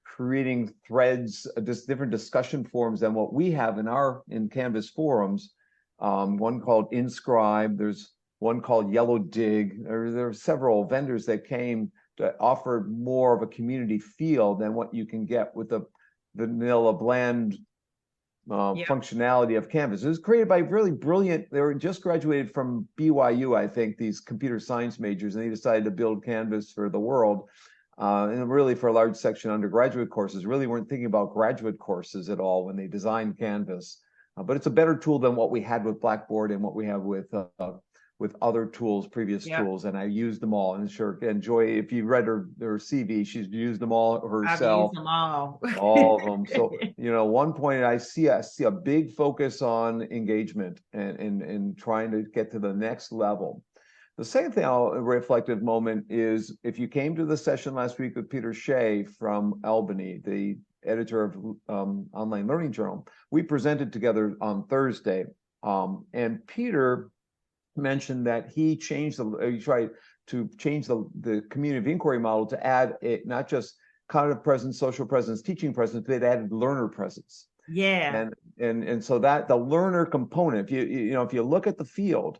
creating threads, just different discussion forums than what we have in Canvas forums. One called Inscribe. There's one called Yellow Dig. There are several vendors that came to offer more of a community feel than what you can get with the vanilla bland functionality of Canvas. It was created by really brilliant, they were just graduated from BYU, I think, these computer science majors, and they decided to build Canvas for the world. And really for a large section undergraduate courses, really weren't thinking about graduate courses at all when they designed Canvas. But it's a better tool than what we had with Blackboard and what we have with other tools, previous tools, and I used them all. And sure, and Joy, if you read her CV, she's used them all herself. I've used them all. All of them. So, one point I see a big focus on engagement and trying to get to the next level. The second thing, a reflective moment, is if you came to the session last week with Peter Shea from Albany, the editor of Online Learning Journal, we presented together on Thursday, and Peter mentioned that he tried to change the community of inquiry model to add not just cognitive presence, social presence, teaching presence, but it added learner presence. Yeah. And so that the learner component, if you look at the field,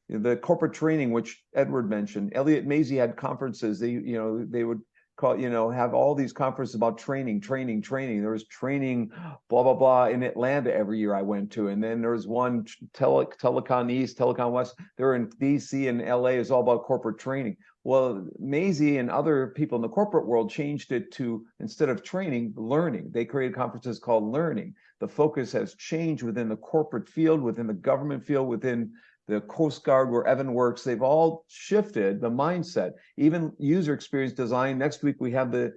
the corporate training, which Edward mentioned, Elliot Mazie had conferences. They would have all these conferences about training. There was training, blah, blah, blah, in Atlanta every year I went to. And then there was one, Telecom East, Telecom West. They're in DC and LA. Is all about corporate training. Well, Mazie and other people in the corporate world changed it to, instead of training, learning. They created conferences called Learning. The focus has changed within the corporate field, within the government field, within the Coast Guard, where Evan works. They've all shifted the mindset, even user experience design. Next week, we have the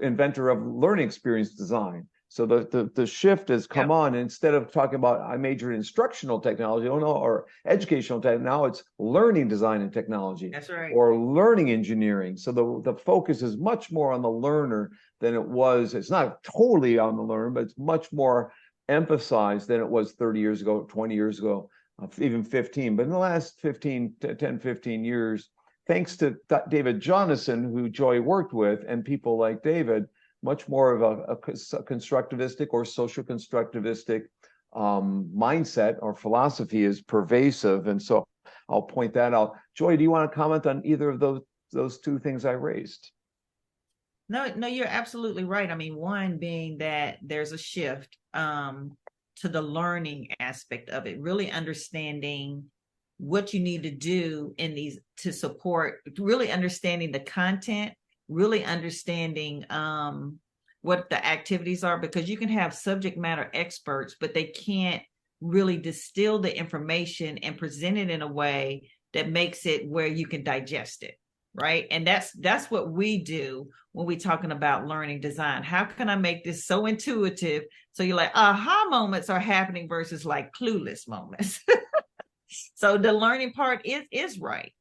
inventor of learning experience design. So the shift has come on. Instead of talking about, I majored in instructional technology, or educational tech, now it's learning design and technology. That's right. Or learning engineering. So the focus is much more on the learner than it was. It's not totally on the learner, but it's much more emphasized than it was 30 years ago, 20 years ago. Even 15, but in the last 10, 15 years, thanks to David Jonasson, who Joy worked with, and people like David, much more of a constructivistic or social constructivistic mindset or philosophy is pervasive. And so I'll point that out. Joy, do you want to comment on either of those two things I raised? No, you're absolutely right. I mean, one being that there's a shift to the learning aspect of it, really understanding what you need to do in these to support, really understanding the content, really understanding what the activities are, because you can have subject matter experts, but they can't really distill the information and present it in a way that makes it where you can digest it. Right. And that's what we do when we're talking about learning design. How can I make this so intuitive? So you're like, aha moments are happening versus like clueless moments. So the learning part is right.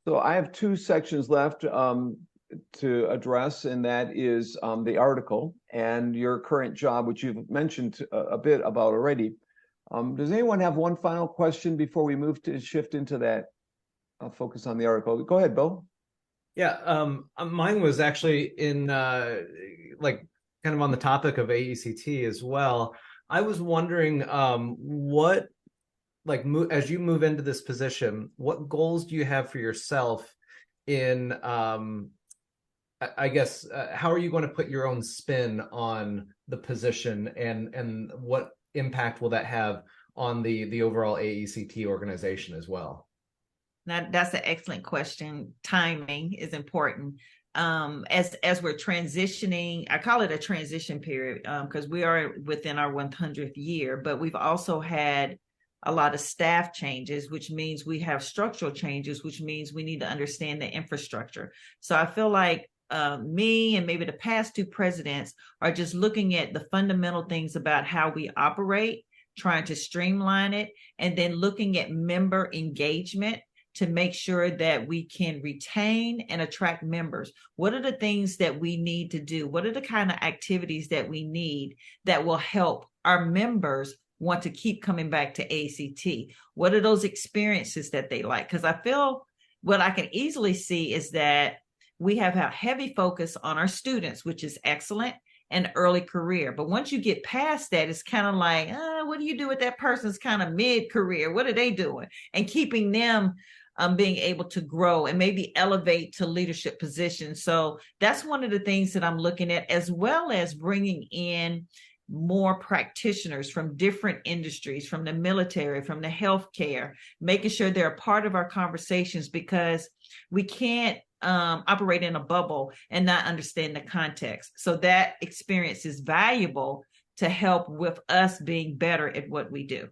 So I have two sections left to address, and that is the article and your current job, which you've mentioned a bit about already. Does anyone have one final question before we move to shift into that? I'll focus on the article. Go ahead, Bill. Yeah, mine was actually in kind of on the topic of AECT as well. I was wondering what, as you move into this position, what goals do you have for yourself in, I guess, how are you going to put your own spin on the position, and what impact will that have on the overall AECT organization as well? Now, that's an excellent question. Timing is important. As we're transitioning, I call it a transition period because we are within our 100th year, but we've also had a lot of staff changes, which means we have structural changes, which means we need to understand the infrastructure. So I feel like me and maybe the past two presidents are just looking at the fundamental things about how we operate, trying to streamline it, and then looking at member engagement to make sure that we can retain and attract members. What are the things that we need to do? What are the kind of activities that we need that will help our members want to keep coming back to AECT? What are those experiences that they like? Because I feel what I can easily see is that we have a heavy focus on our students, which is excellent, and early career. But once you get past that, it's kind of like, what do you do with that person's kind of mid-career? What are they doing? And keeping them being able to grow and maybe elevate to leadership positions. So that's one of the things that I'm looking at, as well as bringing in more practitioners from different industries, from the military, from the healthcare, making sure they're a part of our conversations, because we can't operate in a bubble and not understand the context. So that experience is valuable to help with us being better at what we do.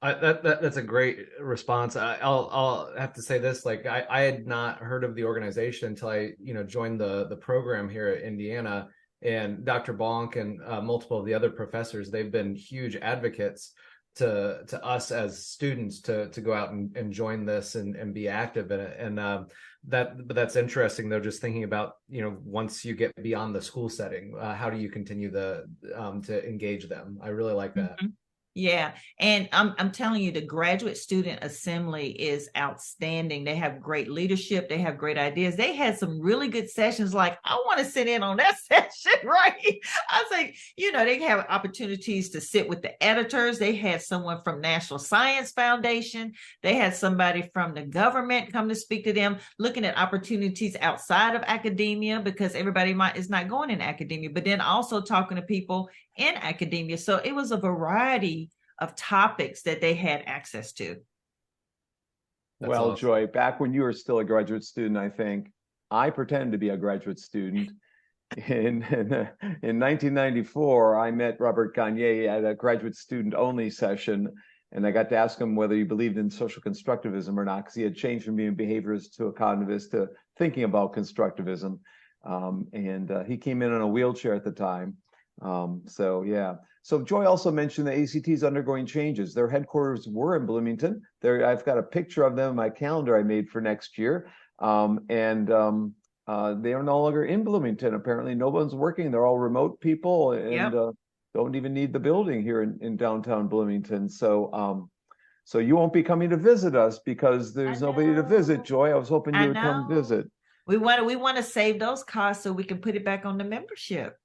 That's a great response. I'll have to say this, like I had not heard of the organization until I joined the program here at Indiana, and Dr. Bonk and multiple of the other professors, they've been huge advocates to us as students to go out and join this and be active in it. And but that's interesting though, just thinking about once you get beyond the school setting, how do you continue to engage them? I really like that. Mm-hmm. Yeah. And I'm telling you, the graduate student assembly is outstanding. They have great leadership. They have great ideas. They had some really good sessions. Like, I want to sit in on that session, right? I was like, they have opportunities to sit with the editors. They had someone from National Science Foundation. They had somebody from the government come to speak to them, looking at opportunities outside of academia, because everybody is not going in academia, but then also talking to people in academia. So it was a variety of topics that they had access to. That's well, awesome. Joy, back when you were still a graduate student, I think I pretended to be a graduate student. In 1994, I met Robert Gagne at a graduate student only session, and I got to ask him whether he believed in social constructivism or not, because he had changed from being a behaviorist to a cognitivist to thinking about constructivism. And he came in on a wheelchair at the time. So yeah. So Joy also mentioned that AECT is undergoing changes. Their headquarters were in Bloomington. I've got a picture of them in my calendar I made for next year. They are no longer in Bloomington. Apparently no one's working. They're all remote people, and don't even need the building here in downtown Bloomington. So so you won't be coming to visit us because there's nobody to visit, Joy. I was hoping you would come visit. We want to save those costs so we can put it back on the membership.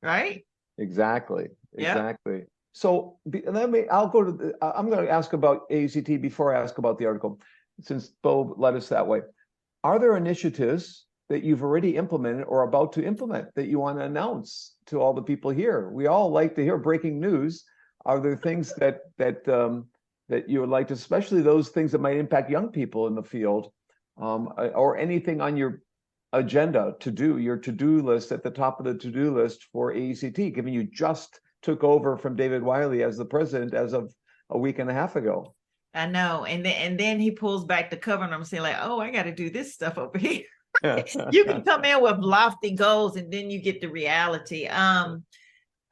Right? Exactly. So I'll go to I'm going to ask about AECT before I ask about the article, since Bo led us that way. Are there initiatives that you've already implemented or about to implement that you want to announce to all the people here? We all like to hear breaking news. Are there things that you would like to, especially those things that might impact young people in the field, or anything on your agenda your to-do list at the top of the to-do list for AECT, given you just took over from David Wiley as the president as of a week and a half ago? I know. And then he pulls back the cover and I'm saying like, oh, I got to do this stuff over here. You can come in with lofty goals and then you get the reality.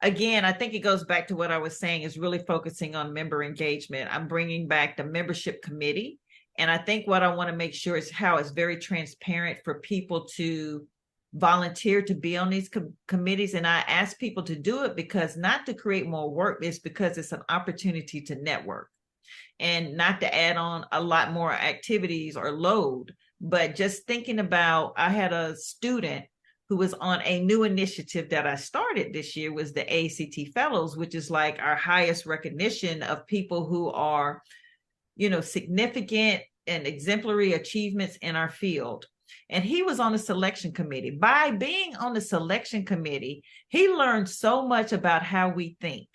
Again, I think it goes back to what I was saying, is really focusing on member engagement. I'm bringing back the membership committee. And I think what I want to make sure is how it's very transparent for people to volunteer to be on these committees. And I ask people to do it because not to create more work, it's because it's an opportunity to network and not to add on a lot more activities or load. But just thinking about, I had a student who was on a new initiative that I started this year, was the AECT Fellows, which is like our highest recognition of people who are, significant and exemplary achievements in our field. And he was on the selection committee. By being on the selection committee, he learned so much about how we think,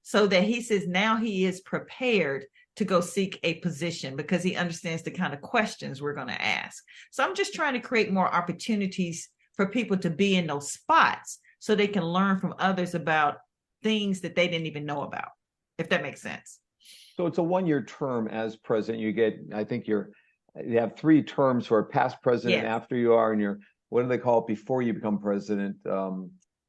so that he says now he is prepared to go seek a position because he understands the kind of questions we're going to ask. So I'm just trying to create more opportunities for people to be in those spots so they can learn from others about things that they didn't even know about, if that makes sense. So it's a one-year term as president. You get, I think you have 3 terms for past president, after you are, and what do they call it before you become president?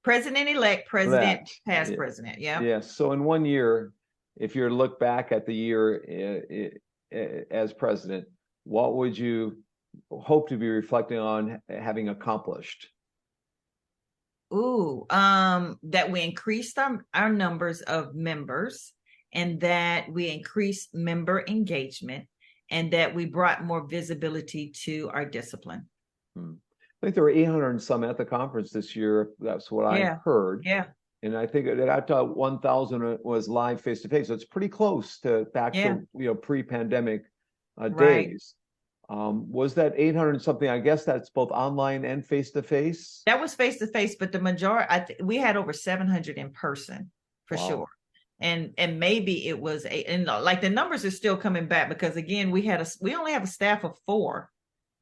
President-elect, president, Elect. past Yeah. president. Yeah. Yeah. So in 1 year, if you look back at the year as president, what would you hope to be reflecting on having accomplished? Ooh, that we increased our numbers of members, and that we increased member engagement, and that we brought more visibility to our discipline. I think there were 800 and some at the conference this year. That's what I heard. Yeah. And I think that I thought 1,000 was live face to face. So it's pretty close to back to pre-pandemic days. Was that 800 and something? I guess that's both online and face to face. That was face to face, but the majority, we had over 700 in person for sure. And maybe it was and like the numbers are still coming back, because again, we only have a staff of 4.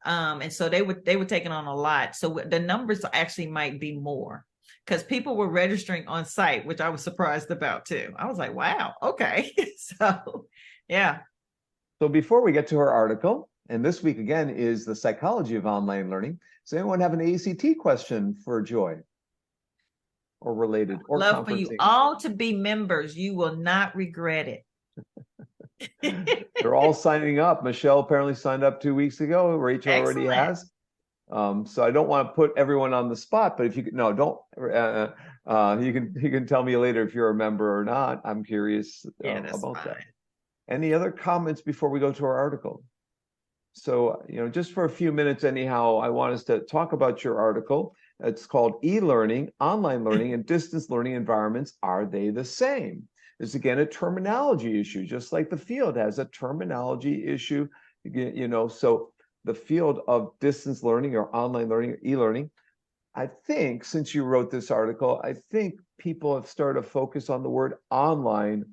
And so they were taking on a lot. So the numbers actually might be more, because people were registering on site, which I was surprised about too. I was like, wow, okay. So, yeah. So before we get to her article, and this week again is the psychology of online learning. Does anyone have an AECT question for Joi? Or related? Or love for you all to be members. You will not regret it. They're all signing up. Michelle apparently signed up 2 weeks ago. Rachel already has. So I don't want to put everyone on the spot, but if you don't. You can tell me later if you're a member or not. I'm curious about that. Any other comments before we go to our article? So, just for a few minutes anyhow, I want us to talk about your article. It's called E-Learning, Online Learning, and Distance Learning Environments. Are they the same? It's again a terminology issue, just like the field has a terminology issue. So the field of distance learning or online learning or e-learning, I think since you wrote this article, I think people have started to focus on the word online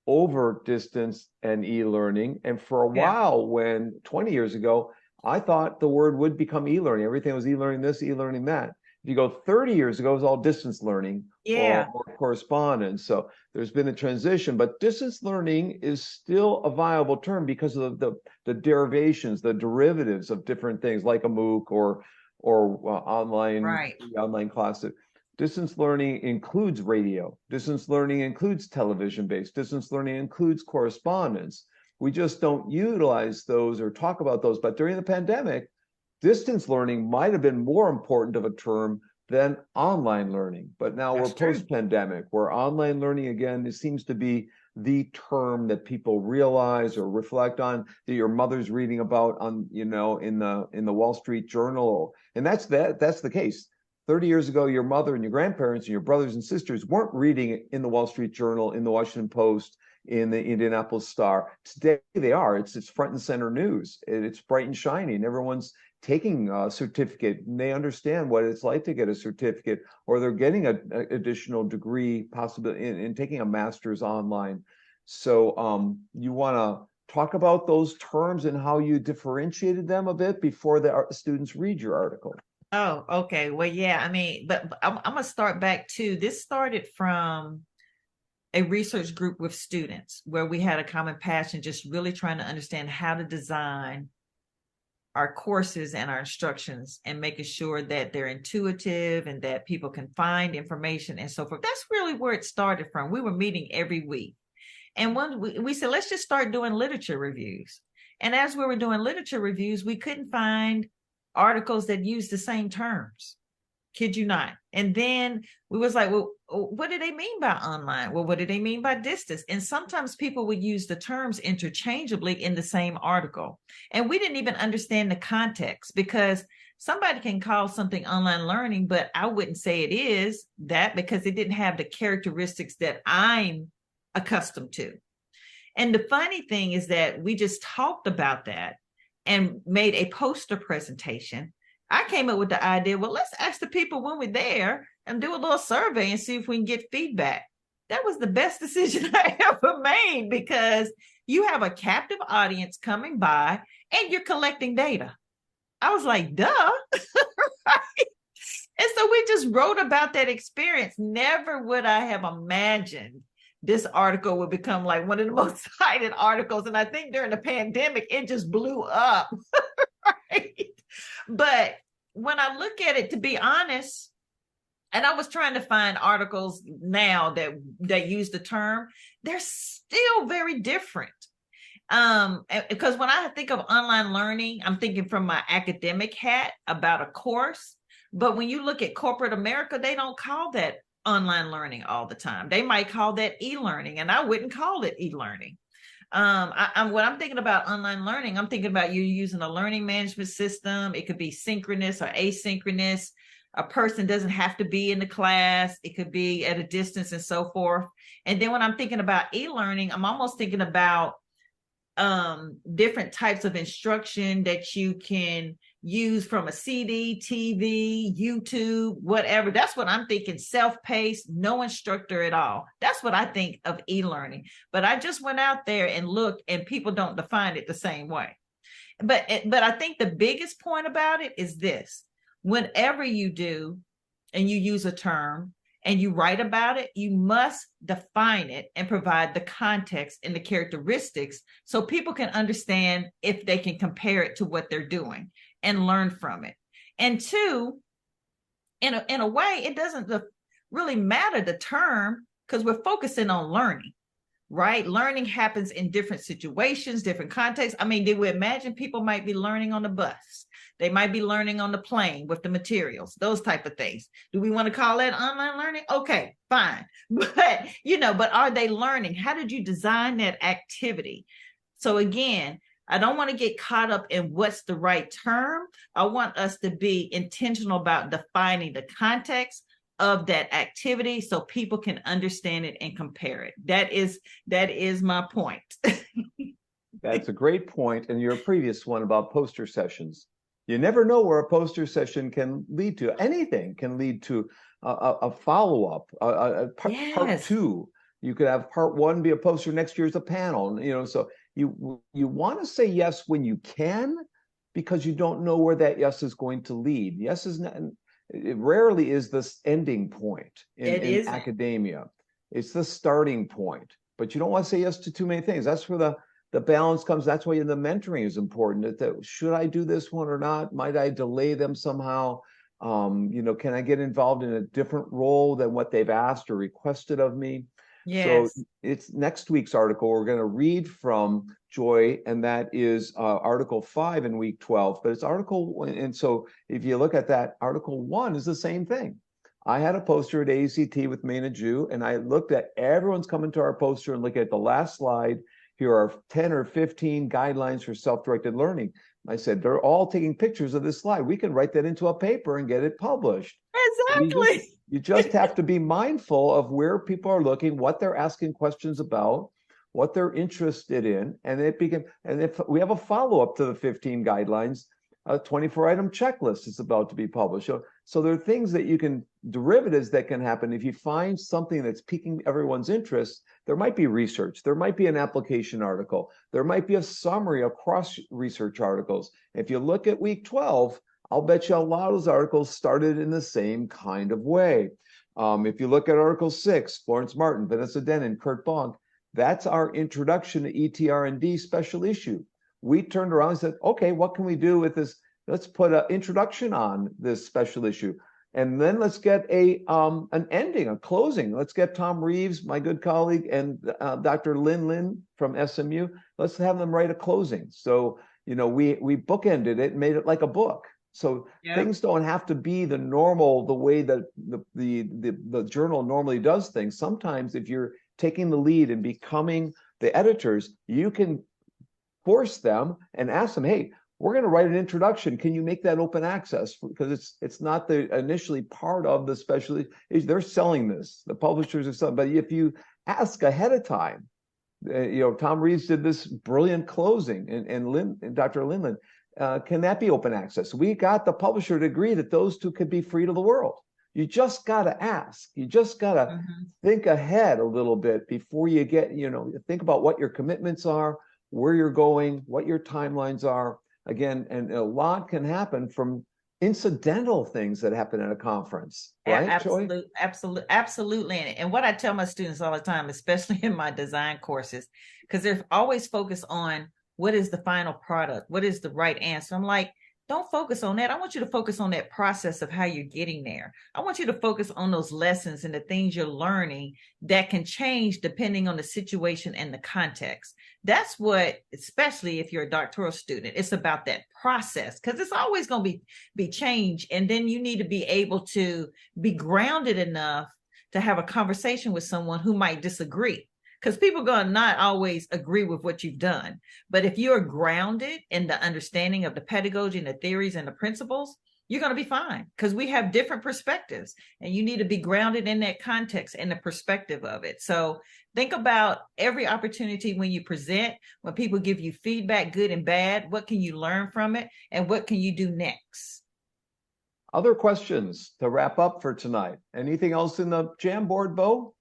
over distance and e-learning. And for a while, when 20 years ago, I thought the word would become e-learning. Everything was e-learning this, e-learning that. If you go 30 years ago, it was all distance learning or correspondence. So there's been a transition, but distance learning is still a viable term because of the derivations, the derivatives of different things like a MOOC or online classes. Distance learning includes radio. Distance learning includes television-based. Distance learning includes correspondence. We just don't utilize those or talk about those. But during the pandemic, distance learning might have been more important of a term than online learning. But now we're post-pandemic, where online learning, again, it seems to be the term that people realize or reflect on, that your mother's reading about on, in the Wall Street Journal. And that's the case. 30 years ago, your mother and your grandparents and your brothers and sisters weren't reading it in the Wall Street Journal, in the Washington Post, in the Indianapolis Star. Today they are. It's front and center news. It's bright and shiny, and everyone's taking a certificate, and they understand what it's like to get a certificate, or they're getting an additional degree, possibly in taking a master's online. So you want to talk about those terms and how you differentiated them a bit before the students read your article. Oh, okay. Well, yeah, but I'm going to start back too. This started from a research group with students where we had a common passion, just really trying to understand how to design our courses and our instructions and making sure that they're intuitive and that people can find information and so forth. That's really where it started from. We were meeting every week. And we said, let's just start doing literature reviews. And as we were doing literature reviews, we couldn't find articles that use the same terms. Kid you not. And then we was like, well, what do they mean by online? Well, what do they mean by distance? And sometimes people would use the terms interchangeably in the same article. And we didn't even understand the context, because somebody can call something online learning, but I wouldn't say it is that, because it didn't have the characteristics that I'm accustomed to. And the funny thing is that we just talked about that and made a poster presentation. I came up with the idea, well, let's ask the people when we're there and do a little survey and see if we can get feedback. That was the best decision I ever made, because you have a captive audience coming by and you're collecting data. I was like, duh. Right? And so we just wrote about that experience. Never would I have imagined this article would become like one of the most cited articles. And I think during the pandemic, it just blew up. Right? But when I look at it, to be honest, And I was trying to find articles now that use the term. They're still very different. Because when I think of online learning, I'm thinking from my academic hat about a course. But when you look at corporate America, they don't call that online learning all the time. They might call that e-learning, and I wouldn't call it e-learning. When I'm thinking about online learning, I'm thinking about you using a learning management system. It could be synchronous or asynchronous. A person doesn't have to be in the class. It could be at a distance and so forth. And then when I'm thinking about e-learning, I'm almost thinking about different types of instruction that you can use from a CD, TV, YouTube, whatever. That's what I'm thinking. Self-paced, no instructor at all. That's what I think of e-learning. But I just went out there and looked, and people don't define it the same way. But I think the biggest point about it is this: whenever you do and you use a term and you write about it, you must define it and provide the context and the characteristics so people can understand if they can compare it to what they're doing and learn from it. And two, in a way, it doesn't really matter the term, because we're focusing on learning, right? Learning happens in different situations, different contexts. I mean, did we imagine people might be learning on the bus? They might be learning on the plane with the materials, those type of things. Do we want to call that online learning? Okay, fine. But, but are they learning? How did you design that activity? So again, I don't want to get caught up in what's the right term. I want us to be intentional about defining the context of that activity so people can understand it and compare it. That is my point. That's a great point. And your previous one about poster sessions. You never know where a poster session can lead to. Anything can lead to a follow-up, part two. You could have part one be a poster, next year's a panel. So you want to say yes when you can, because you don't know where that yes is going to lead. Yes is not. It rarely is the ending point in academia. It's the starting point. But you don't want to say yes to too many things. That's where the balance comes. That's why the mentoring is important. That should I do this one or not? Might I delay them somehow? Can I get involved in a different role than what they've asked or requested of me? Yes. So it's next week's article. We're going to read from Joi, and that is Article 5 in week 12. But it's Article 1. And so if you look at that, Article 1 is the same thing. I had a poster at AECT with Maina Ju, and I looked at everyone's coming to our poster and look at the last slide. Here are 10 or 15 guidelines for self-directed learning. I said, they're all taking pictures of this slide. We can write that into a paper and get it published. Exactly. You just have to be mindful of where people are looking, what they're asking questions about, what they're interested in, and if we have a follow-up to the 15 guidelines, a 24-item checklist is about to be published. So there are things that you can, derivatives that can happen. If you find something that's piquing everyone's interest, there might be research, there might be an application article, there might be a summary across research articles. If you look at week 12, I'll bet you a lot of those articles started in the same kind of way. If you look at Article 6, Florence Martin, Vanessa Denon, Kurt Bonk, that's our introduction to ETR&D special issue. We turned around and said, okay, what can we do with this? Let's put an introduction on this special issue. And then let's get an ending, a closing. Let's get Tom Reeves, my good colleague, and Dr. Lin from SMU. Let's have them write a closing. So, we bookended it and made it like a book. So things don't have to be the way that the journal normally does things. Sometimes if you're taking the lead and becoming the editors, you can force them and ask them, hey, we're going to write an introduction. Can you make that open access? Because it's not the initially part of the specialty. They're selling this. The publishers are selling. But if you ask ahead of time, Tom Reeves did this brilliant closing, and Dr. Linlin, can that be open access? We got the publisher to agree that those two could be free to the world. You just got to ask. You just got to think ahead a little bit before you get, think about what your commitments are, where you're going, what your timelines are. Again, and a lot can happen from incidental things that happen at a conference, right? Absolutely. And what I tell my students all the time, especially in my design courses, because they're always focused on what is the final product, what is the right answer. I'm like, don't focus on that. I want you to focus on that process of how you're getting there. I want you to focus on those lessons and the things you're learning that can change depending on the situation and the context. That's what, especially if you're a doctoral student, it's about that process, because it's always going to be change. And then you need to be able to be grounded enough to have a conversation with someone who might disagree, because people are going to not always agree with what you've done. But if you're grounded in the understanding of the pedagogy and the theories and the principles, you're going to be fine, because we have different perspectives and you need to be grounded in that context and the perspective of it. So think about every opportunity when you present, when people give you feedback, good and bad, what can you learn from it and what can you do next? Other questions to wrap up for tonight? Anything else in the Jamboard, Bo?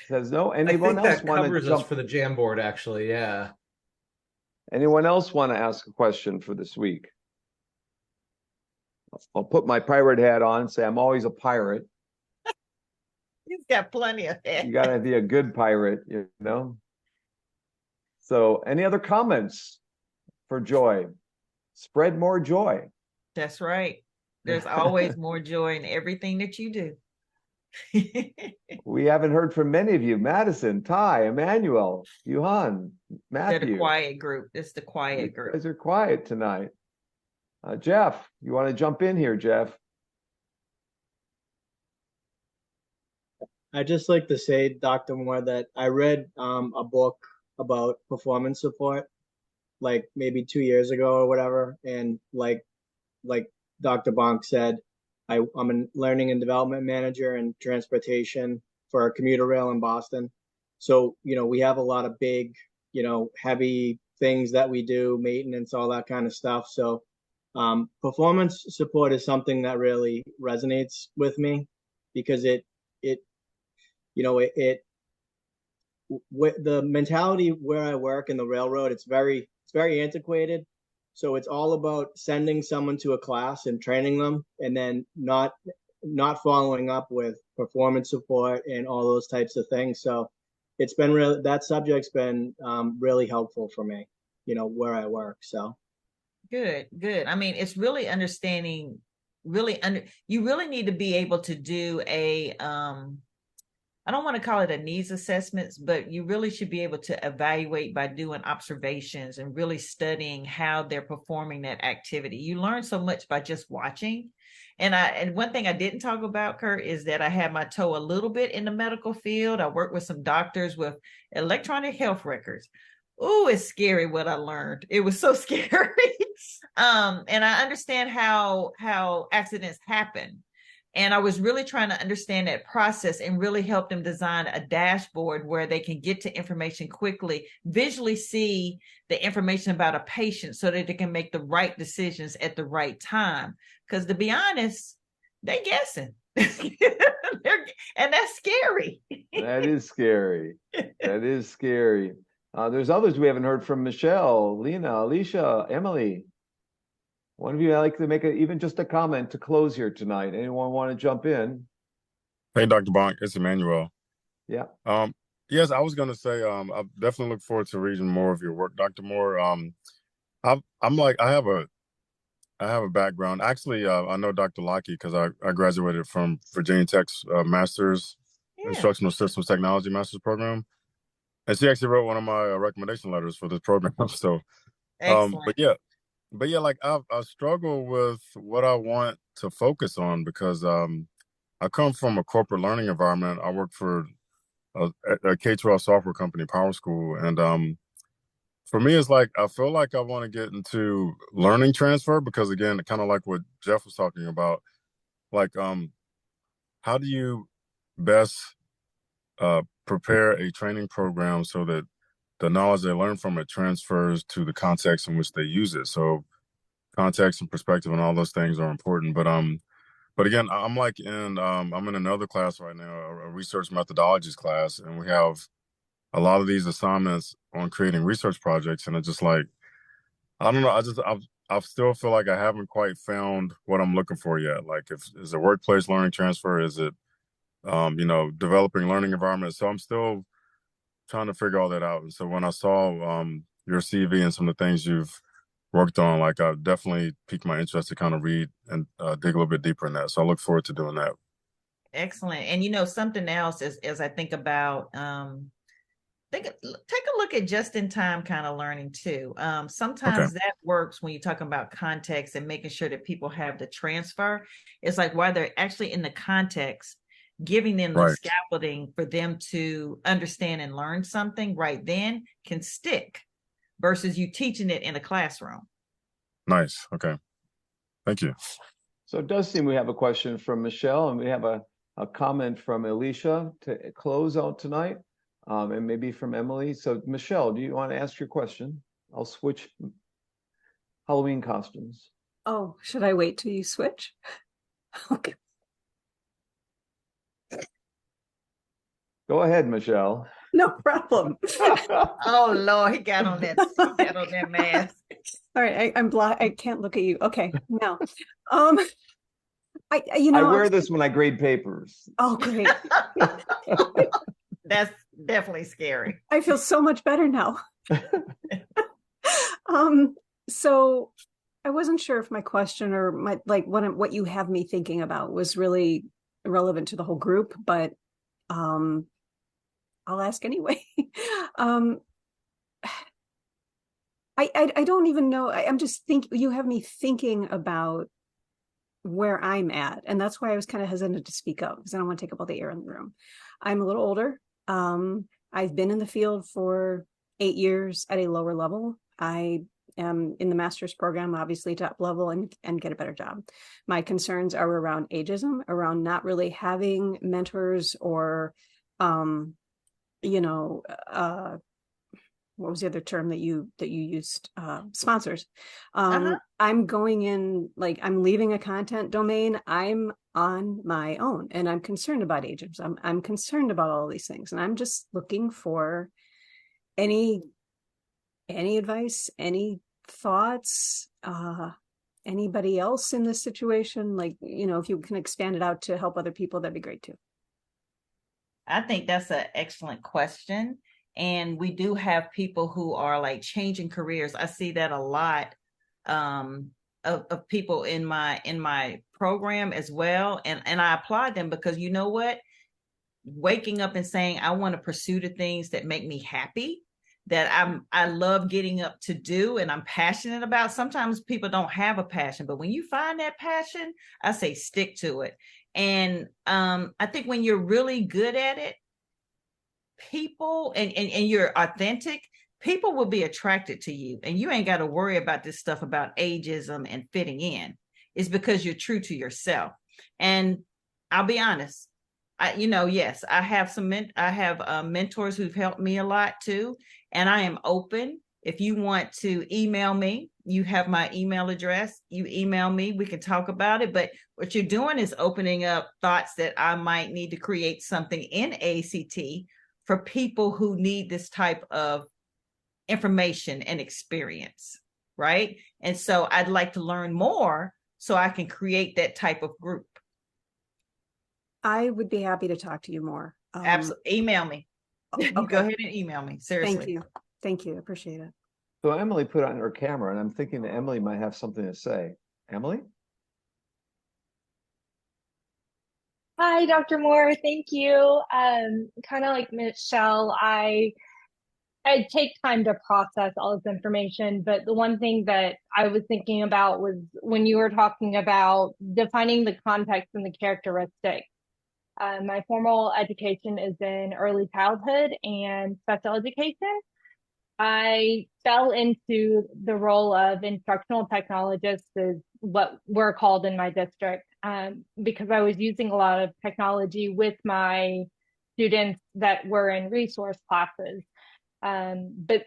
Says no. Anyone else want to covers us for the Jamboard, actually? Yeah. Anyone else want to ask a question for this week? I'll put my pirate hat on and say I'm always a pirate. You've got plenty of that. You got to be a good pirate, you know? So any other comments for Joy? Spread more joy. That's right. There's always more joy in everything that you do. We haven't heard from many of you. Madison, Ty, Emmanuel, Yuhan, Matthew. They're the quiet group. It's the quiet group. You guys are quiet tonight. Jeff, you want to jump in here, Jeff? I'd just like to say, Dr. Moore, that I read a book about performance support, like maybe 2 years ago or whatever. And like Dr. Bonk said, I'm a learning and development manager in transportation for a commuter rail in Boston. So, we have a lot of big, heavy things that we do, maintenance, all that kind of stuff. So performance support is something that really resonates with me, because with the mentality where I work in the railroad, it's very antiquated. So it's all about sending someone to a class and training them, and then not following up with performance support and all those types of things. So it's been that subject's been really helpful for me, where I work. So good. I mean, it's really understanding. You really need to be able to do a I don't want to call it a needs assessments, but you really should be able to evaluate by doing observations and really studying how they're performing that activity. You learn so much by just watching. And one thing I didn't talk about, Kurt, is that I had my toe a little bit in the medical field. I worked with some doctors with electronic health records. Oh, it's scary what I learned. It was so scary. And I understand how accidents happen. And I was really trying to understand that process and really help them design a dashboard where they can get to information quickly, visually see the information about a patient so that they can make the right decisions at the right time. Because to be honest, they're guessing. And that's scary. That is scary. That is scary. There's others we haven't heard from. Michelle, Lena, Alicia, Emily. One of you like to make even just a comment to close here tonight? Anyone want to jump in? Hey, Dr. Bonk, it's Emmanuel. Yeah. Yes, I was going to say, I definitely look forward to reading more of your work, Dr. Moore. I have a background. Actually, I know Dr. Lockey because I graduated from Virginia Tech's Master's Instructional Systems Technology Master's Program. And she actually wrote one of my recommendation letters for this program. So, but yeah, like I struggle with what I want to focus on, because I come from a corporate learning environment. I work for a K-12 software company, Power School. And for me, it's like, I feel like I want to get into learning transfer, because again, kind of like what Jeff was talking about, like, how do you best prepare a training program so that the knowledge they learn from it transfers to the context in which they use it. So context and perspective and all those things are important. But again, I'm in another class right now, a research methodologies class, and we have a lot of these assignments on creating research projects. And it's just like, I don't know, I still feel like I haven't quite found what I'm looking for yet. Like, is it workplace learning transfer? Is it, developing learning environments? So I'm still trying to figure all that out. And so when I saw your CV and some of the things you've worked on, like I've definitely piqued my interest to kind of read and dig a little bit deeper in that. So I look forward to doing that. Excellent. And something else as I think about take a look at just-in-time kind of learning too. Sometimes that works when you're talking about context and making sure that people have the transfer. It's like while they're actually in the context, giving them the scaffolding for them to understand and learn something right then can stick versus you teaching it in a classroom. Nice. Okay. Thank you. So it does seem we have a question from Michelle, and we have a comment from Alicia to close out tonight, and maybe from Emily. So Michelle, do you want to ask your question? I'll switch Halloween costumes. Oh, should I wait till you switch? Okay. Go ahead, Michelle. No problem. Oh Lord, he got on that mask. All right, I'm blocked. I can't look at you. Okay, no. I wear this when I grade papers. Oh, great. That's definitely scary. I feel so much better now. So I wasn't sure if my question or what you have me thinking about was really relevant to the whole group, but I'll ask anyway. I don't even know. I'm just you have me thinking about where I'm at. And that's why I was kind of hesitant to speak up, because I don't want to take up all the air in the room. I'm a little older. I've been in the field for 8 years at a lower level. I am in the master's program, obviously top level, and get a better job. My concerns are around ageism, around not really having mentors or, what was the other term that you used? Sponsors. I'm going in, I'm leaving a content domain. I'm on my own, and I'm concerned about ageism. I'm concerned about all these things, and I'm just looking for any advice, any thoughts, anybody else in this situation. If you can expand it out to help other people, that'd be great too. I think that's an excellent question. And we do have people who are changing careers. I see that a lot of people in my program as well. And I applaud them, because you know what? Waking up and saying, I want to pursue the things that make me happy, that I love getting up to do, and I'm passionate about. Sometimes people don't have a passion, but when you find that passion, I say stick to it. And I think when you're really good at it, people and you're authentic, people will be attracted to you, and you ain't got to worry about this stuff about ageism and fitting in. It's because you're true to yourself. And I'll be honest, yes, I have mentors who've helped me a lot too, and I am open. If you want to email me, you have my email address. You email me, we can talk about it. But what you're doing is opening up thoughts that I might need to create something in AECT for people who need this type of information and experience, right? And so I'd like to learn more so I can create that type of group. I would be happy to talk to you more. Absolutely. Email me. Okay. Go ahead and email me. Seriously. Thank you. Thank you. Appreciate it. So Emily put on her camera, and I'm thinking that Emily might have something to say. Emily? Hi, Dr. Moore. Thank you. Kind of like Michelle, I take time to process all this information, but the one thing that I was thinking about was when you were talking about defining the context and the characteristics. My formal education is in early childhood and special education. I fell into the role of instructional technologist, is what we're called in my district, because I was using a lot of technology with my students that were in resource classes. But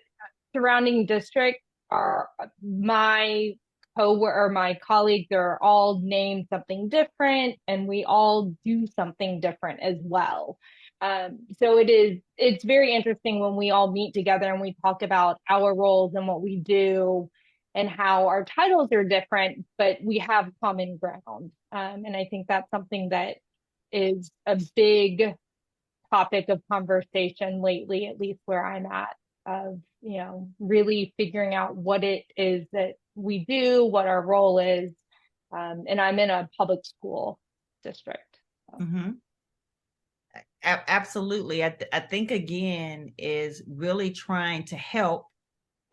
surrounding districts are my my colleagues are all named something different, and we all do something different as well. So it's very interesting when we all meet together and we talk about our roles and what we do and how our titles are different, but we have common ground. And I think that's something that is a big topic of conversation lately, at least where I'm at. of, really figuring out what it is that we do, what our role is. And I'm in a public school district. Mm-hmm. Absolutely. I think again is really trying to help.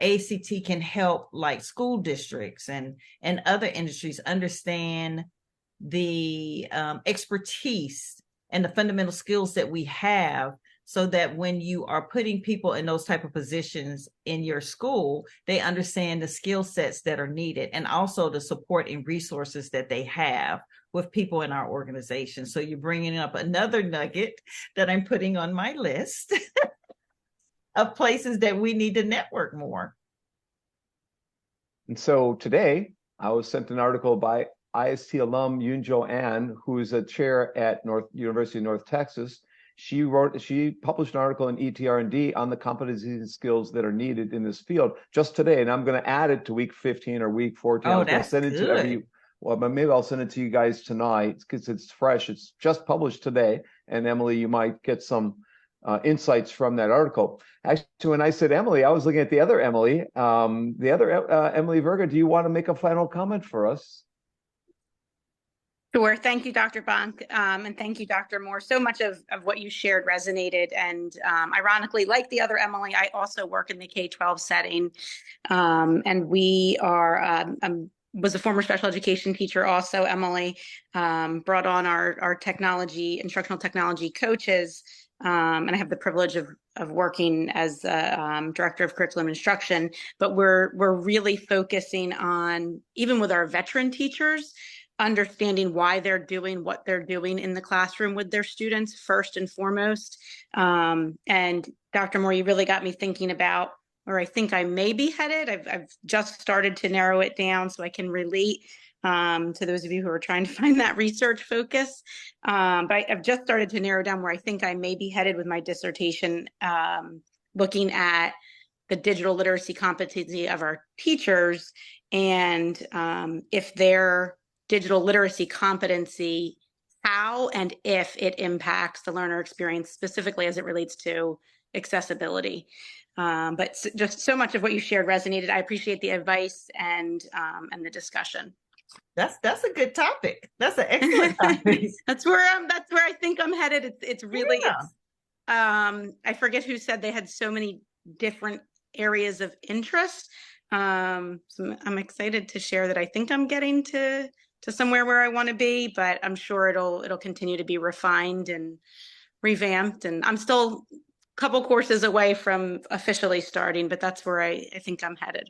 AECT can help like school districts and other industries understand the expertise and the fundamental skills that we have, so that when you are putting people in those type of positions in your school, they understand the skill sets that are needed and also the support and resources that they have with people in our organization. So you're bringing up another nugget that I'm putting on my list of places that we need to network more. And so today I was sent an article by IST alum Yunjo An, who is a chair at University of North Texas. She published an article in ETR&D on the competencies and skills that are needed in this field just today. And I'm going to add it to week 15 or week 14. Oh, I was going to that's send it to good. but maybe I'll send it to you guys tonight because it's fresh. It's just published today. And Emily, you might get some insights from that article. Actually, when I said Emily, I was looking at the other Emily. Emily Verga, do you want to make a final comment for us? Sure. Thank you, Dr. Bonk, and thank you, Dr. Moore. So much of what you shared resonated. And ironically, like the other Emily, I also work in the K-12 setting. And we are, was a former special education teacher also. Emily brought on our instructional technology coaches. And I have the privilege of working as director of curriculum instruction. But we're really focusing on, even with our veteran teachers, understanding why they're doing what they're doing in the classroom with their students first and foremost. And Dr. Moore, you really got me thinking about where I think I may be headed. I've just started to narrow it down so I can relate to those of you who are trying to find that research focus. But I've just started to narrow down where I think I may be headed with my dissertation, looking at the digital literacy competency of our teachers, and if their digital literacy competency, how and if it impacts the learner experience, specifically as it relates to accessibility. But just so much of what you shared resonated. I appreciate the advice and the discussion. That's a good topic. That's an excellent topic. That's where I think I'm headed. It's really, I forget who said they had so many different areas of interest. So I'm excited to share that I think I'm getting to somewhere where I want to be, but I'm sure it'll continue to be refined and revamped. And I'm still a couple courses away from officially starting, but that's where I think I'm headed.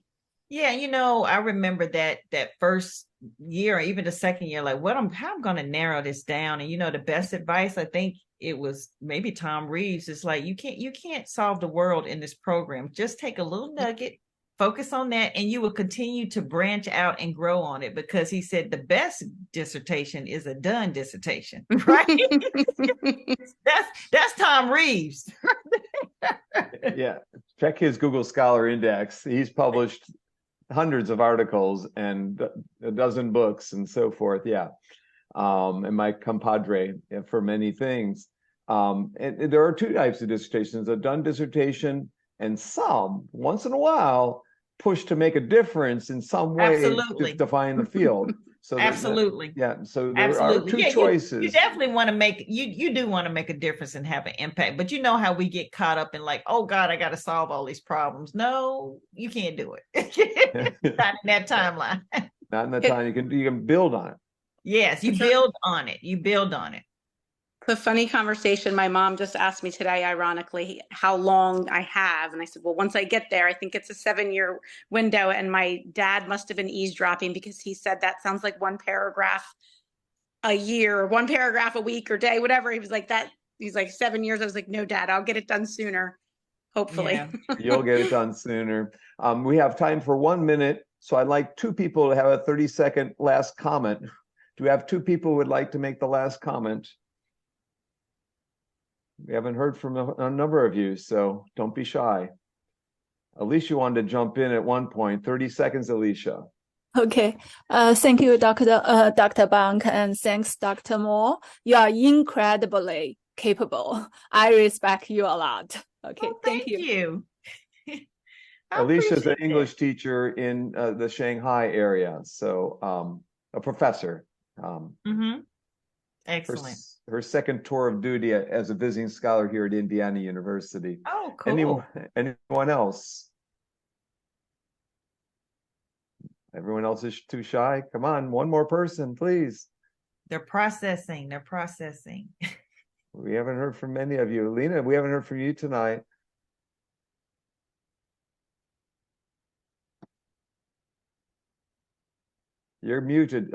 Yeah, I remember that first year, or even the second year, like how I'm going to narrow this down. And the best advice, I think it was maybe Tom Reeves, is like, you can't solve the world in this program. Just take a little nugget, focus on that, and you will continue to branch out and grow on it, because he said the best dissertation is a done dissertation, right? that's Tom Reeves. Yeah, check his Google Scholar Index. He's published hundreds of articles and a dozen books and so forth. Yeah, and my compadre for many things. And there are two types of dissertations: a done dissertation, and some, once in a while, push to make a difference in some way. Absolutely. To define the field. So absolutely. So there are two choices. You definitely want to make, you do want to make a difference and have an impact, but you know how we get caught up in like, oh God, I got to solve all these problems. No, you can't do it. Not in that timeline. Not in that time. You can build on it. Yes, you build on it. You build on it. The funny conversation, my mom just asked me today, ironically, how long I have. And I said, well, once I get there, I think it's a 7-year window. And my dad must have been eavesdropping, because he said that sounds like one paragraph a year, or one paragraph a week or day, whatever. He was like that. He's like 7 years. I was like, no, Dad, I'll get it done sooner. Hopefully. Yeah. You'll get it done sooner. We have time for 1 minute. So I'd like two people to have a 30-second last comment. Do we have two people who would like to make the last comment? We haven't heard from a number of you, so don't be shy. Alicia wanted to jump in at one point. 30 seconds, Alicia. Okay. Thank you, Dr. Bonk, and thanks, Dr. Moore. You are incredibly capable. I respect you a lot. Okay, thank you. I Alicia's an appreciate English teacher in the Shanghai area, so a professor. that. Excellent. Her second tour of duty as a visiting scholar here at Indiana University. Oh, cool. Anyone else? Everyone else is too shy. Come on, one more person, please. They're processing. They're processing. We haven't heard from many of you. Lena, we haven't heard from you tonight. You're muted,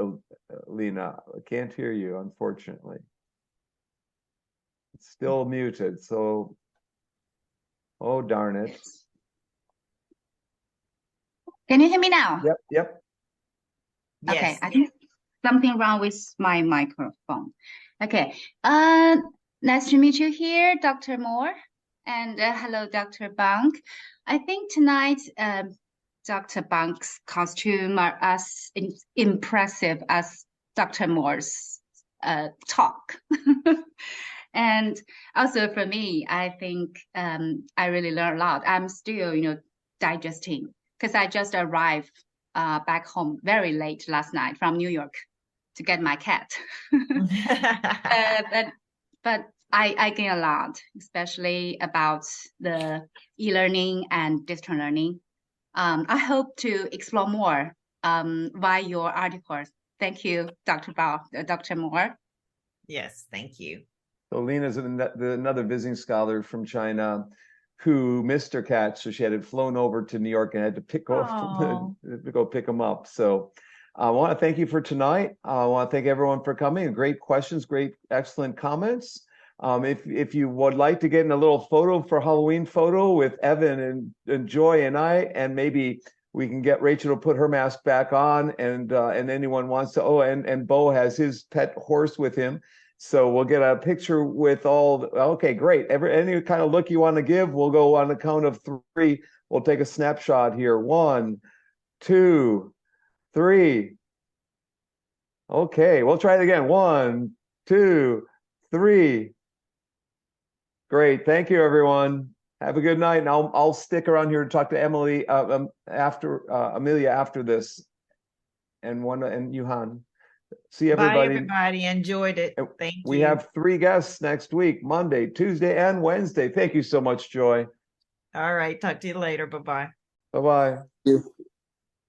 Lena. I can't hear you, unfortunately. It's still muted, so oh darn it. Can you hear me now? Yep. Okay, Yes. I think something wrong with my microphone. Okay, nice to meet you here, Dr. Moore, and hello, Dr. Bank. I think tonight, Dr. Bank's costume are as impressive as Dr. Moore's talk. And also for me, I think I really learned a lot. I'm still, digesting because I just arrived back home very late last night from New York to get my cat. But I gain a lot, especially about the e-learning and distance learning. I hope to explore more via your articles. Thank you, Dr. Moore. Yes, thank you. So Lena's another visiting scholar from China who missed her cat, so she had it flown over to New York and had to go pick him up. So I want to thank you for tonight. I want to thank everyone for coming. Great questions, excellent comments. If you would like to get in a little Halloween photo with Evan and Joy and I, and maybe we can get Rachel to put her mask back on, and anyone wants to. Oh, and Bo has his pet horse with him. So we'll get a picture with all. Okay, great. Any kind of look you want to give, we'll go on the count of 3. We'll take a snapshot here. 1, 2, 3. Okay, we'll try it again. 1, 2, 3. Great. Thank you, everyone. Have a good night. And I'll stick around here to talk to Emily Amelia after this, and Yuhan. See everybody. Bye, everybody. Enjoyed it. Thank you. We have 3 guests next week, Monday, Tuesday, and Wednesday. Thank you so much, Joy. All right. Talk to you later. Bye-bye. Bye-bye.